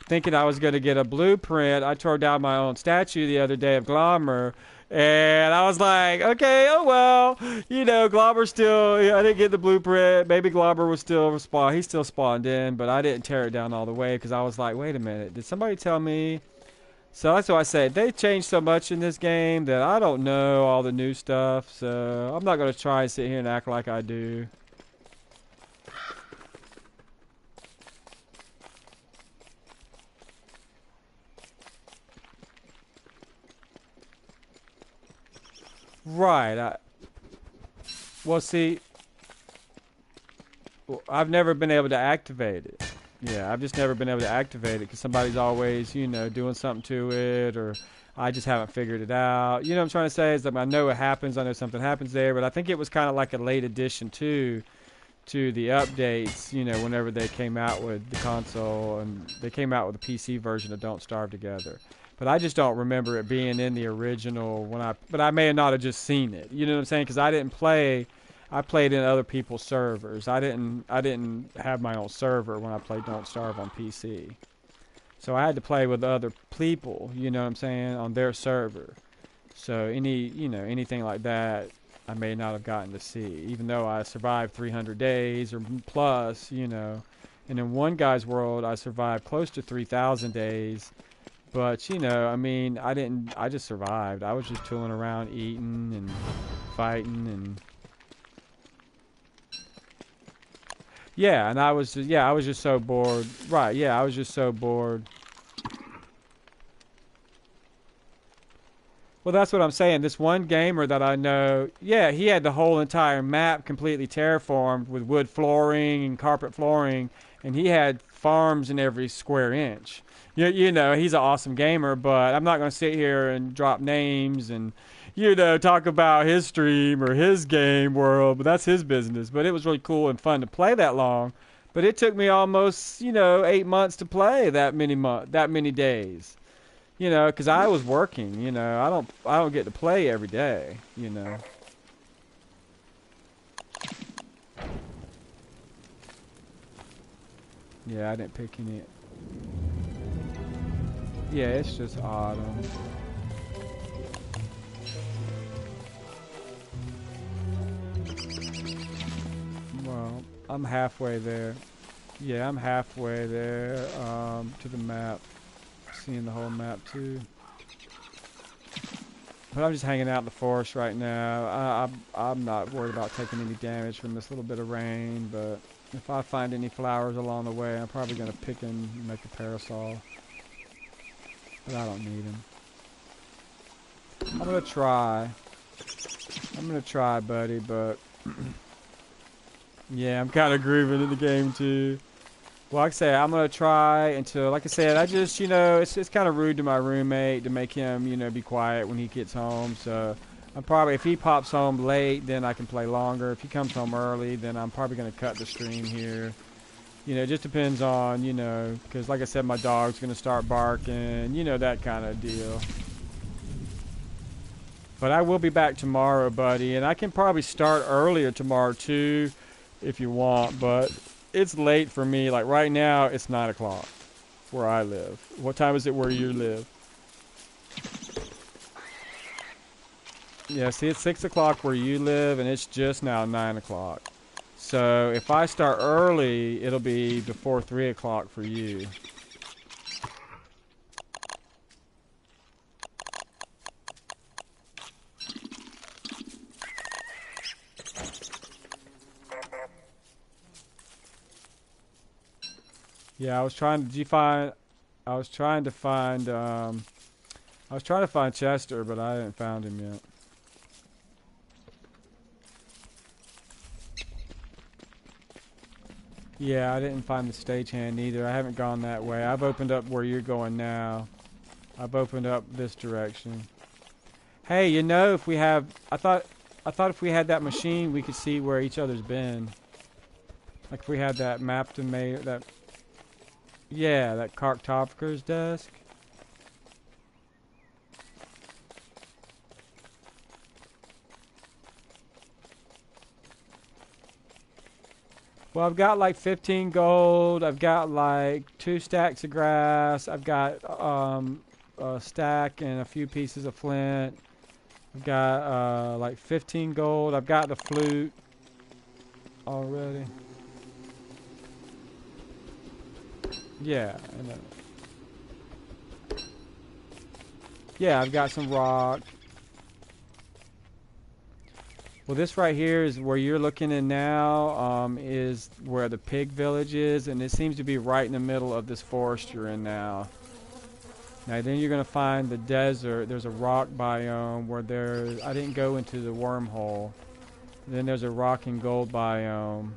Thinking I was going to get a blueprint, I tore down my own statue the other day of Glommer. And I was like, okay, oh well. Glommer still, I didn't get the blueprint. Maybe Glommer was still respawn. He still spawned in, but I didn't tear it down all the way because I was like, wait a minute. Did somebody tell me? So that's why I said they changed so much in this game that I don't know all the new stuff. So I'm not going to try and sit here and act like I do. Right. Well, see, I've never been able to activate it. Yeah, I've just never been able to activate it because somebody's always, doing something to it, or I just haven't figured it out. What I'm trying to say is that I know it happens, I know something happens there, but I think it was kind of like a late addition to the updates, whenever they came out with the console, and they came out with the PC version of Don't Starve Together. But I just don't remember it being in the original but I may not have just seen it. You know what I'm saying? Because I didn't play... I played in other people's servers. I didn't have my own server when I played Don't Starve on PC. So I had to play with other people, you know what I'm saying, on their server. So anything like that, I may not have gotten to see, even though I survived 300 days or plus, And in one guy's world, I survived close to 3,000 days. But, I just survived. I was just tooling around, eating and fighting and... Yeah, and I was just so bored. Right, yeah, I was just so bored. Well, that's what I'm saying. This one gamer that I know, yeah, he had the whole entire map completely terraformed with wood flooring and carpet flooring, and he had farms in every square inch. He's an awesome gamer, but I'm not going to sit here and drop names and... talk about his stream or his game world, but that's his business. But it was really cool and fun to play that long. But it took me almost, 8 months to play that many days. Because I was working. I don't get to play every day. Yeah, I didn't pick any. Yeah, it's just autumn. Well, I'm halfway there. Yeah, I'm halfway there to the map. Seeing the whole map too. But I'm just hanging out in the forest right now. I'm not worried about taking any damage from this little bit of rain, but if I find any flowers along the way, I'm probably going to pick and make a parasol. But I don't need them. I'm going to try. I'm going to try, buddy, but... yeah, I'm kind of grooving in the game, too. Well, like I say, I'm going to try until... like I said, I just, you know, it's kind of rude to my roommate to make him, you know, be quiet when he gets home. So, I'm probably... if he pops home late, then I can play longer. If he comes home early, then I'm probably going to cut the stream here. You know, it just depends on, you know... because, like I said, my dog's going to start barking. You know, that kind of deal. But I will be back tomorrow, buddy, and I can probably start earlier tomorrow too, if you want, but it's late for me. Like right now, it's 9 o'clock where I live. What time is it where you live? Yeah, see, it's 6 o'clock where you live, and it's just now 9 o'clock. So if I start early, it'll be before 3 o'clock for you. Yeah, I was trying to find Chester, but I haven't found him yet. Yeah, I didn't find the stagehand either. I haven't gone that way. I've opened up where you're going now. I've opened up this direction. Hey, you know, if we have, I thought if we had that machine, we could see where each other's been. Like if we had that mapped and made that. Yeah, that cartographer's desk. Well, I've got like 15 gold. I've got like 2 stacks of grass. I've got a stack and a few pieces of flint. I've got like 15 gold. I've got the flute already. Yeah, yeah, I've got some rock. Well, this right here is where you're looking in now, is where the pig village is, and it seems to be right in the middle of this forest you're in now. Now then you're going to find the desert. There's a rock biome where there's... I didn't go into the wormhole. Then there's a rock and gold biome.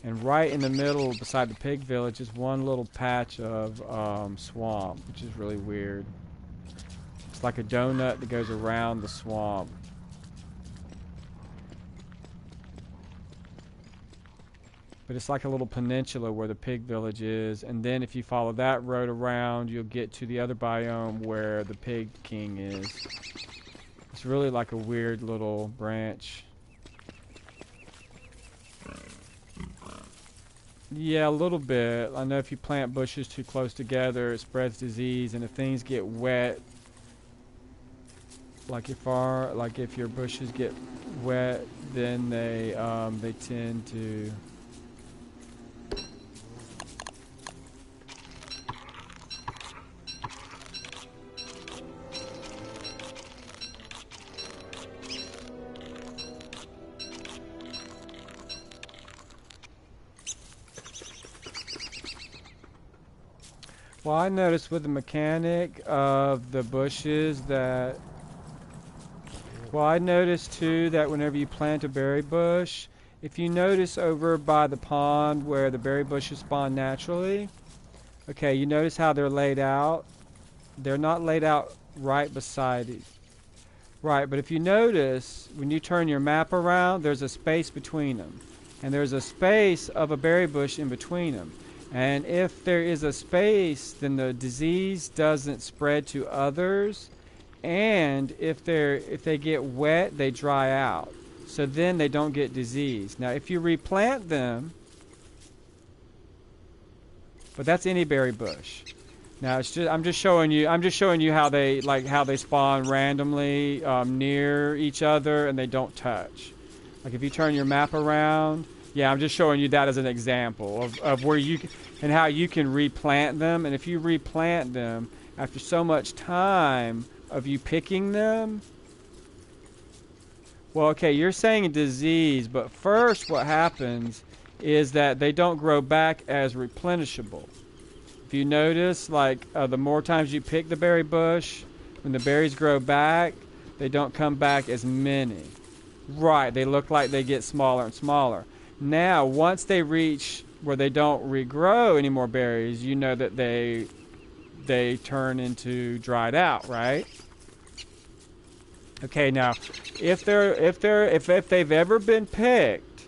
And right in the middle, beside the pig village, is one little patch of swamp, which is really weird. It's like a donut that goes around the swamp. But it's like a little peninsula where the pig village is. And then if you follow that road around, you'll get to the other biome where the pig king is. It's really like a weird little branch. Yeah, a little bit. I know if you plant bushes too close together, it spreads disease, and if things get wet, like if your bushes get wet, then they tend to... Well, I noticed with the mechanic of the bushes that... Well, I noticed too that whenever you plant a berry bush, if you notice over by the pond where the berry bushes spawn naturally, okay, you notice how they're laid out? They're not laid out right beside it. Right, but if you notice, when you turn your map around, there's a space between them. And there's a space of a berry bush in between them. And if there is a space, then the disease doesn't spread to others. And if they get wet, they dry out. So then they don't get disease. Now, if you replant them, but that's any berry bush. Now I'm just showing you how they spawn randomly near each other and they don't touch. Like if you turn your map around, yeah, I'm just showing you that as an example of where you can, and how you can replant them. And if you replant them after so much time of you picking them, well, okay, you're saying disease, but first what happens is that they don't grow back as replenishable. If you notice, like the more times you pick the berry bush, when the berries grow back, they don't come back as many. Right, they look like they get smaller and smaller. Now, once they reach where they don't regrow any more berries, you know that they turn into dried out, right? Okay, now, if they've ever been picked,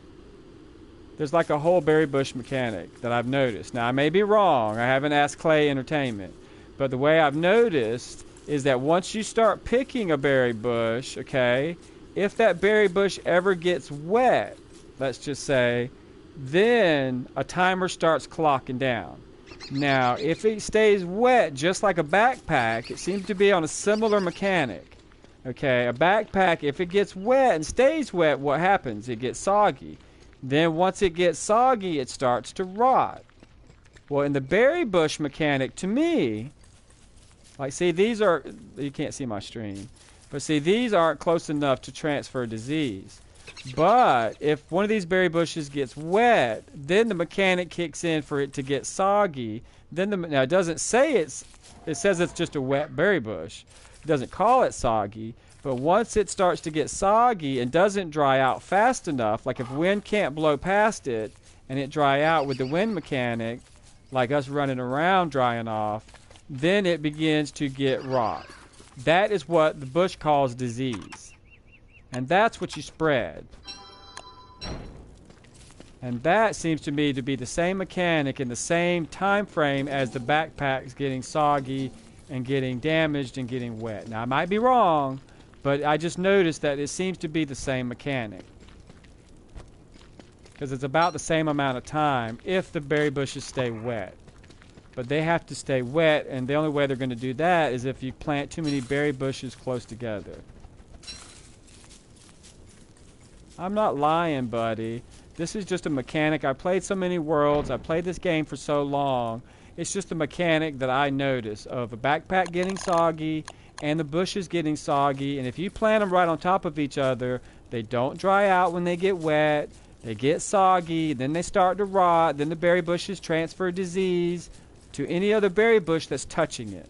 there's like a whole berry bush mechanic that I've noticed. Now, I may be wrong. I haven't asked Clay Entertainment. But the way I've noticed is that once you start picking a berry bush, okay, if that berry bush ever gets wet, let's just say, then a timer starts clocking down. Now, if it stays wet just like a backpack, it seems to be on a similar mechanic. Okay, a backpack, if it gets wet and stays wet, what happens? It gets soggy. Then once it gets soggy, it starts to rot. Well, in the berry bush mechanic, to me, like, see, these are, you can't see my stream, but see, these aren't close enough to transfer disease. But if one of these berry bushes gets wet, then the mechanic kicks in for it to get soggy. Now, it doesn't say it says it's just a wet berry bush. It doesn't call it soggy. But once it starts to get soggy and doesn't dry out fast enough, like if wind can't blow past it and it dry out with the wind mechanic, like us running around drying off, then it begins to get rot. That is what the bush calls disease. And that's what you spread. And that seems to me to be the same mechanic in the same time frame as the backpacks getting soggy and getting damaged and getting wet. Now, I might be wrong, but I just noticed that it seems to be the same mechanic. Because it's about the same amount of time if the berry bushes stay wet. But they have to stay wet, and the only way they're going to do that is if you plant too many berry bushes close together. I'm not lying, buddy. This is just a mechanic. I played so many worlds. I played this game for so long. It's just a mechanic that I notice of a backpack getting soggy and the bushes getting soggy. And if you plant them right on top of each other, they don't dry out when they get wet. They get soggy. Then they start to rot. Then the berry bushes transfer disease to any other berry bush that's touching it.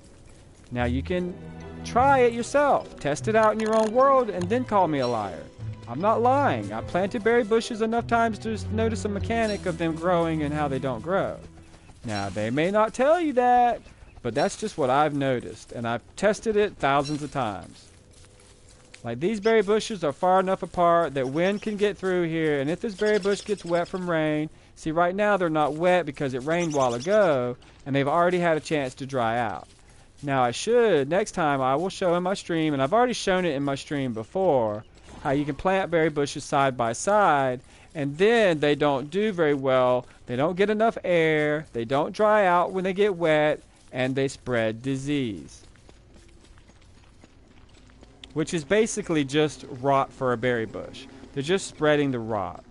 Now, you can try it yourself. Test it out in your own world and then call me a liar. I'm not lying. I planted berry bushes enough times to notice a mechanic of them growing and how they don't grow. Now, they may not tell you that, but that's just what I've noticed, and I've tested it thousands of times. Like, these berry bushes are far enough apart that wind can get through here, and if this berry bush gets wet from rain, see, right now they're not wet because it rained a while ago, and they've already had a chance to dry out. Now, next time I will show in my stream, and I've already shown it in my stream before, how you can plant berry bushes side by side, and then they don't do very well. They don't get enough air, they don't dry out when they get wet, and they spread disease. Which is basically just rot for a berry bush. They're just spreading the rot.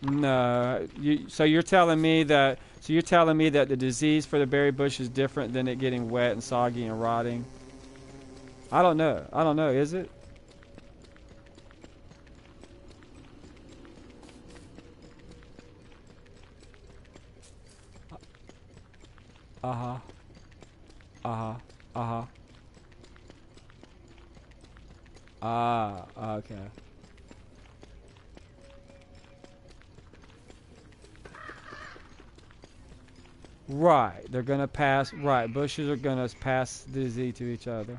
No, so you're telling me that the disease for the berry bush is different than it getting wet and soggy and rotting? I don't know. Is it? Uh-huh. Uh-huh. Uh-huh. Ah, okay. Right, they're gonna pass. Right, bushes are gonna pass disease to each other.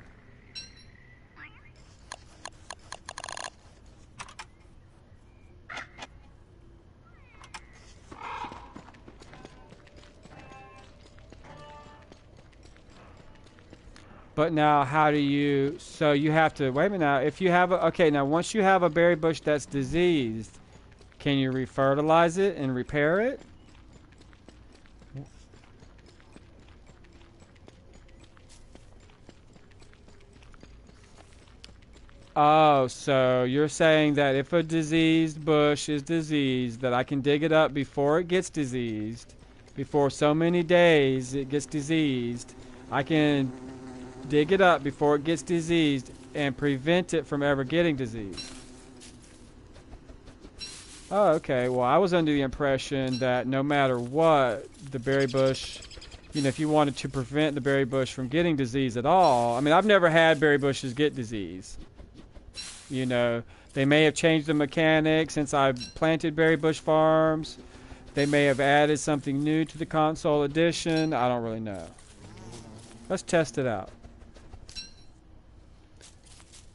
But now, how do you? So you have to wait a minute. Now, if you have okay, now once you have a berry bush that's diseased, can you refertilize it and repair it? Oh, so you're saying that if a diseased bush is diseased, that I can dig it up before it gets diseased, before so many days it gets diseased. I can dig it up before it gets diseased and prevent it from ever getting diseased. Oh, okay. Well, I was under the impression that no matter what, the berry bush, if you wanted to prevent the berry bush from getting disease at all, I mean, I've never had berry bushes get disease. They may have changed the mechanic since I planted berry bush farms. They may have added something new to the console edition. I don't really know. Let's test it out.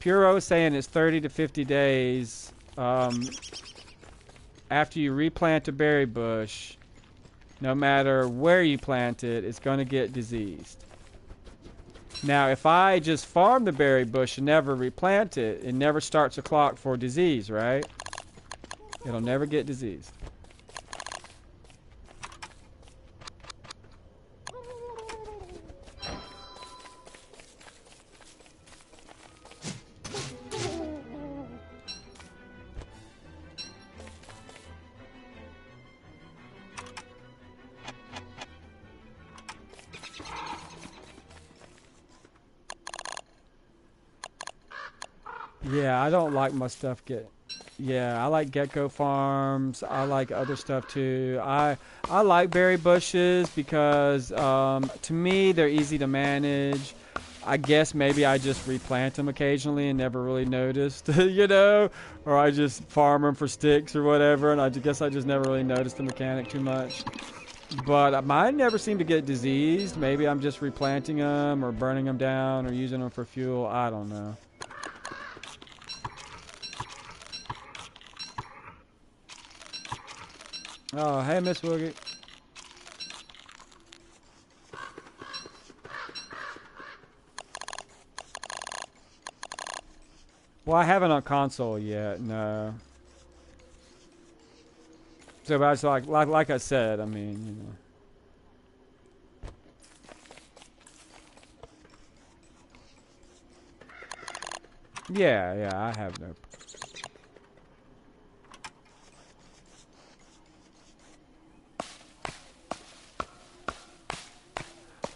Puro is saying it's 30 to 50 days after you replant a berry bush. No matter where you plant it, it's going to get diseased. Now, if I just farm the berry bush and never replant it, it never starts a clock for disease, right? It'll never get diseased. Yeah, I don't like my stuff get. Yeah, I like gecko farms. I like other stuff too. I like berry bushes because to me they're easy to manage. I guess maybe I just replant them occasionally and never really noticed, or I just farm them for sticks or whatever, and I guess I just never really noticed the mechanic too much. But mine never seem to get diseased. Maybe I'm just replanting them or burning them down or using them for fuel. I don't know. Oh, hey, Miss Woogie. Well, I haven't on console yet, no. So, but it's like I said, I mean, Yeah, I have no.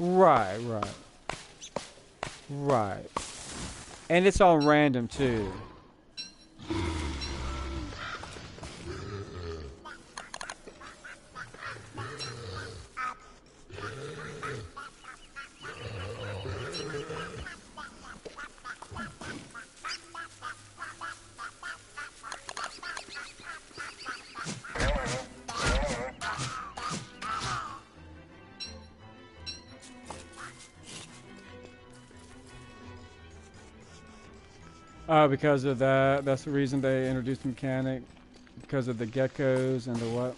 Right. Right. And it's all random too. Oh, because of that. That's the reason they introduced the mechanic. Because of the geckos and the what?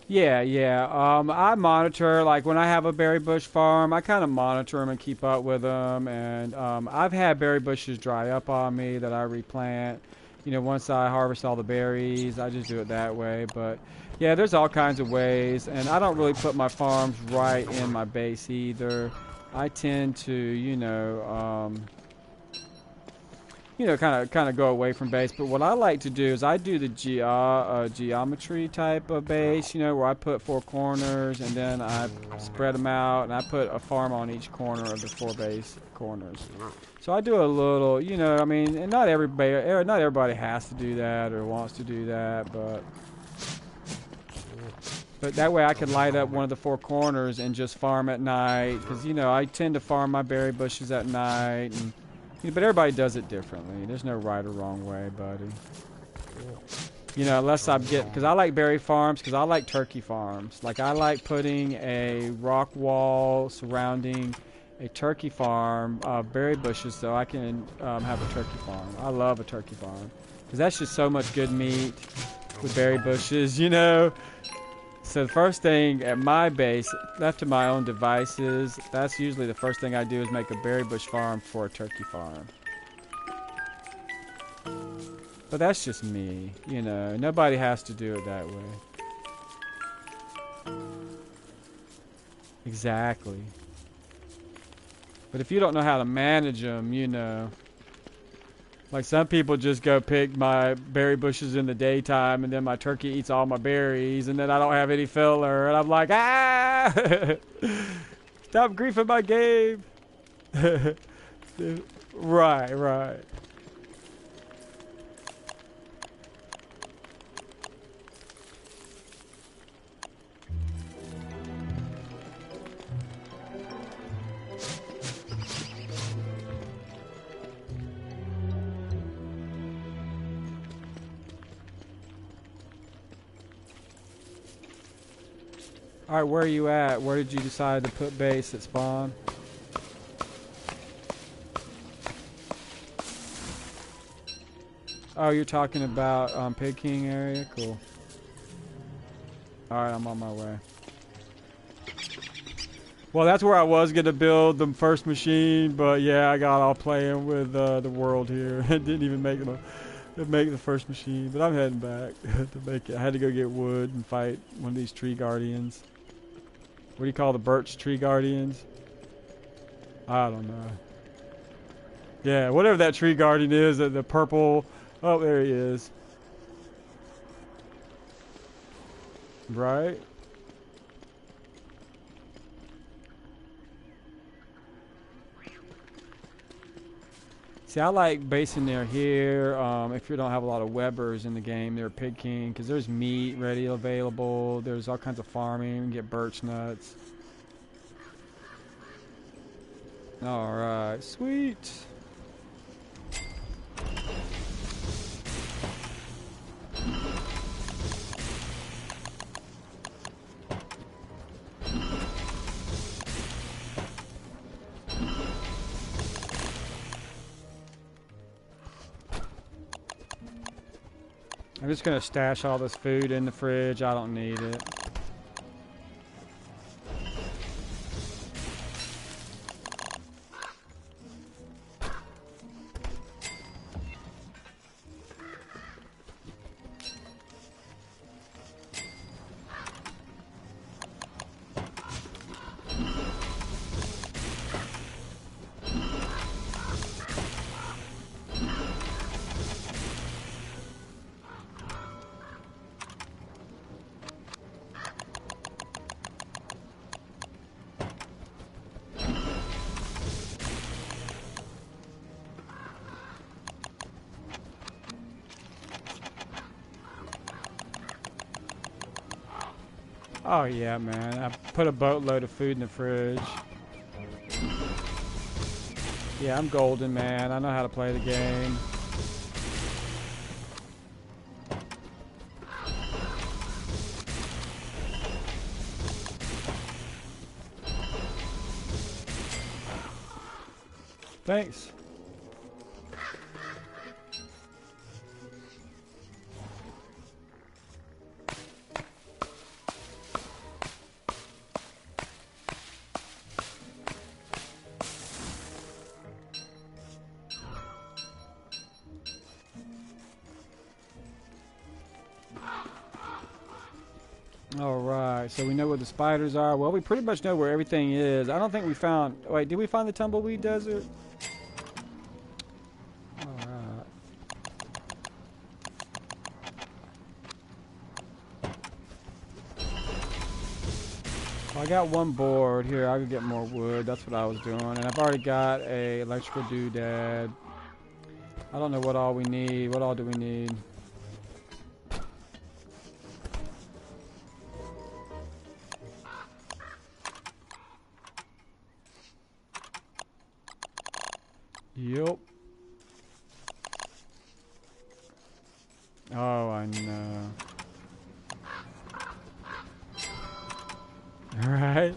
Yeah. I monitor, like when I have a berry bush farm, I kind of monitor them and keep up with them. And I've had berry bushes dry up on me that I replant. Once I harvest all the berries, I just do it that way. But yeah, there's all kinds of ways. And I don't really put my farms right in my base either. I tend to, kind of go away from base. But what I like to do is I do the geometry type of base, where I put four corners and then I spread them out and I put a farm on each corner of the four base corners. So I do a little, I mean, and not everybody has to do that or wants to do that, but that way I can light up one of the four corners and just farm at night because, I tend to farm my berry bushes at night and Yeah, but everybody does it differently. There's no right or wrong way, buddy. You know, unless I'm getting, because I like berry farms, because I like turkey farms. Like, I like putting a rock wall surrounding a turkey farm of berry bushes so I can have a turkey farm. I love a turkey farm, because that's just so much good meat with berry bushes, you know? So the first thing at my base, left to my own devices, that's usually the first thing I do is make a berry bush farm for a turkey farm. But that's just me, you know. Nobody has to do it that way. Exactly. But if you don't know how to manage them, you know. Like some people just go pick my berry bushes in the daytime and then my turkey eats all my berries and then I don't have any filler and I'm like, ah! Stop griefing my game. Right, right. Alright, where are you at? Where did you decide to put base at spawn? Oh, you're talking about Pig King area? Cool. Alright, I'm on my way. Well, that's where I was going to build the first machine, but yeah, I got all playing with the world here. It didn't even make the first machine, but I'm heading back to make it. I had to go get wood and fight one of these tree guardians. What do you call the birch tree guardians? I don't know. Yeah, whatever that tree guardian is, the purple. Oh, there he is. Right? See, I like basing there here. If you don't have a lot of Webbers in the game, they're Pig King because there's meat ready available. There's all kinds of farming. You can get birch nuts. All right, sweet. I'm just gonna stash all this food in the fridge. I don't need it. Oh yeah, man. I put a boatload of food in the fridge. Yeah, I'm golden, man. I know how to play the game. Thanks. Alright, so we know where the spiders are. Well, we pretty much know where everything is. I don't think we found... Wait, did we find the Tumbleweed Desert? Alright. Well, I got one board. Here, I could get more wood. That's what I was doing. And I've already got a electrical doodad. I don't know what all we need. What all do we need? Yup. Oh, I know. All right.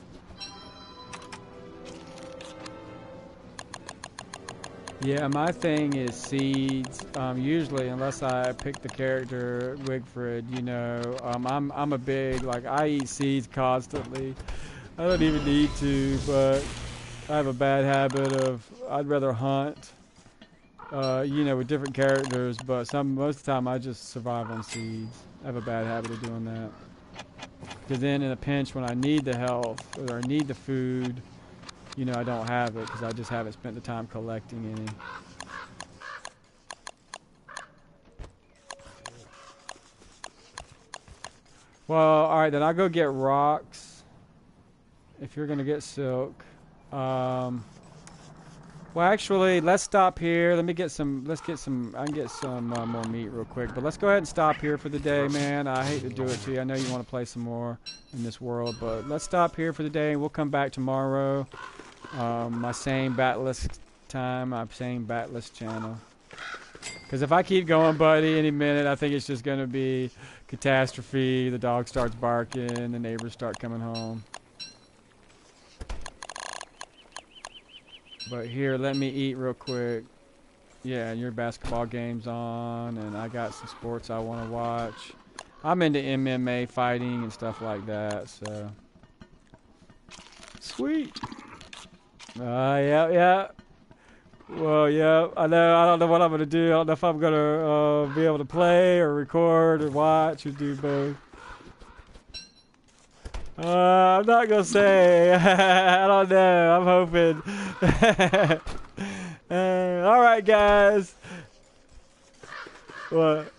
Yeah, my thing is seeds. Usually, unless I pick the character Wigfrid, you know, I'm a big like I eat seeds constantly. I don't even need to, but I have a bad habit of I'd rather hunt, you know, with different characters. But most of the time I just survive on seeds. I have a bad habit of doing that. Because then in a pinch when I need the health or I need the food, you know, I don't have it because I just haven't spent the time collecting any. Well, alright, then I'll go get rocks. If you're going to get silk. Well, actually, let's stop here. Let me get some, I can get some more meat real quick. But let's go ahead and stop here for the day, man. I hate to do it to you. I know you want to play some more in this world. But let's stop here for the day. We'll come back tomorrow. My same batless time, my same batless channel. Because if I keep going, buddy, any minute, I think it's just going to be catastrophe. The dog starts barking. The neighbors start coming home. But here, let me eat real quick. Yeah, your basketball game's on, and I got some sports I want to watch. I'm into MMA fighting and stuff like that, so. Sweet. Yeah. Well, yeah, I know. I don't know what I'm going to do. I don't know if I'm going to be able to play or record or watch or do both. I'm not going to say. I don't know. I'm hoping. All right, guys. What?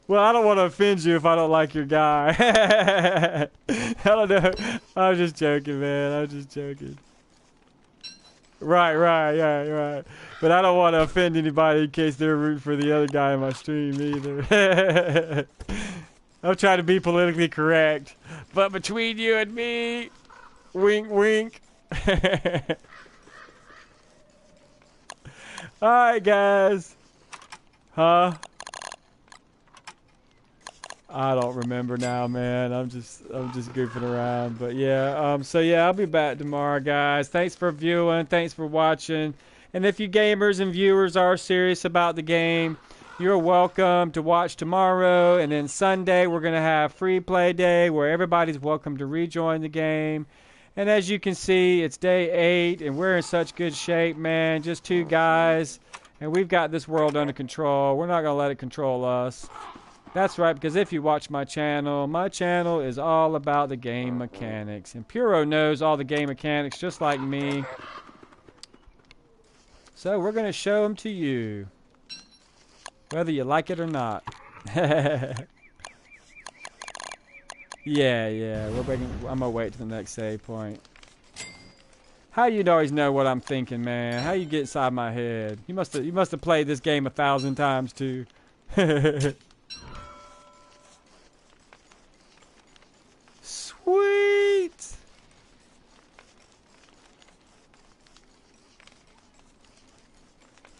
Well, I don't want to offend you if I don't like your guy. I don't know. I'm just joking, man. I'm just joking. Right. Yeah, right. But I don't want to offend anybody in case they're rooting for the other guy in my stream either. I'm trying to be politically correct. But between you and me, wink, wink. Alright, guys. Huh? I don't remember now, man. I'm just goofing around. But yeah, so yeah, I'll be back tomorrow, guys. Thanks for viewing. Thanks for watching. And if you gamers and viewers are serious about the game, you're welcome to watch tomorrow. And then Sunday, we're going to have free play day where everybody's welcome to rejoin the game. And as you can see, it's day 8, and we're in such good shape, man. Just 2 guys, and we've got this world under control. We're not going to let it control us. That's right, because if you watch my channel is all about the game mechanics. And Puro knows all the game mechanics just like me. So we're going to show them to you, whether you like it or not. Yeah. I'm going to wait to the next save point. How you always know what I'm thinking, man? How you get inside my head? You must have played this game 1,000 times, too. Sweet!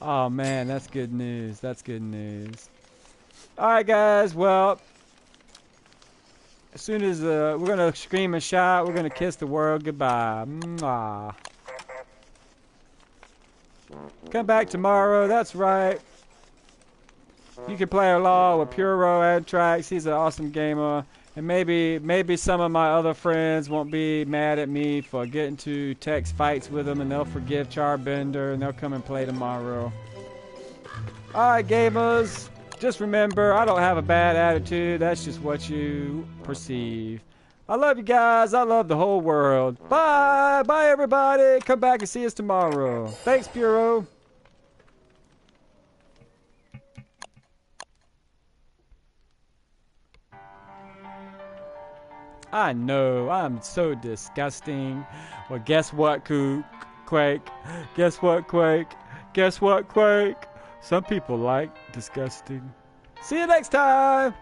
Oh, man, that's good news. That's good news. Alright, guys, well, as soon as we're going to scream and shout, we're going to kiss the world goodbye. Mwah. Come back tomorrow, that's right. You can play along with Puro and Trax. He's an awesome gamer. And maybe some of my other friends won't be mad at me for getting to text fights with them, and they'll forgive Charbender, and they'll come and play tomorrow. Alright, gamers. Just remember, I don't have a bad attitude. That's just what you perceive. I love you guys. I love the whole world. Bye. Bye, everybody. Come back and see us tomorrow. Thanks, Puro. I know, I'm so disgusting. Well, guess what, Quake? Guess what, Quake? Guess what, Quake? Some people like disgusting. See you next time!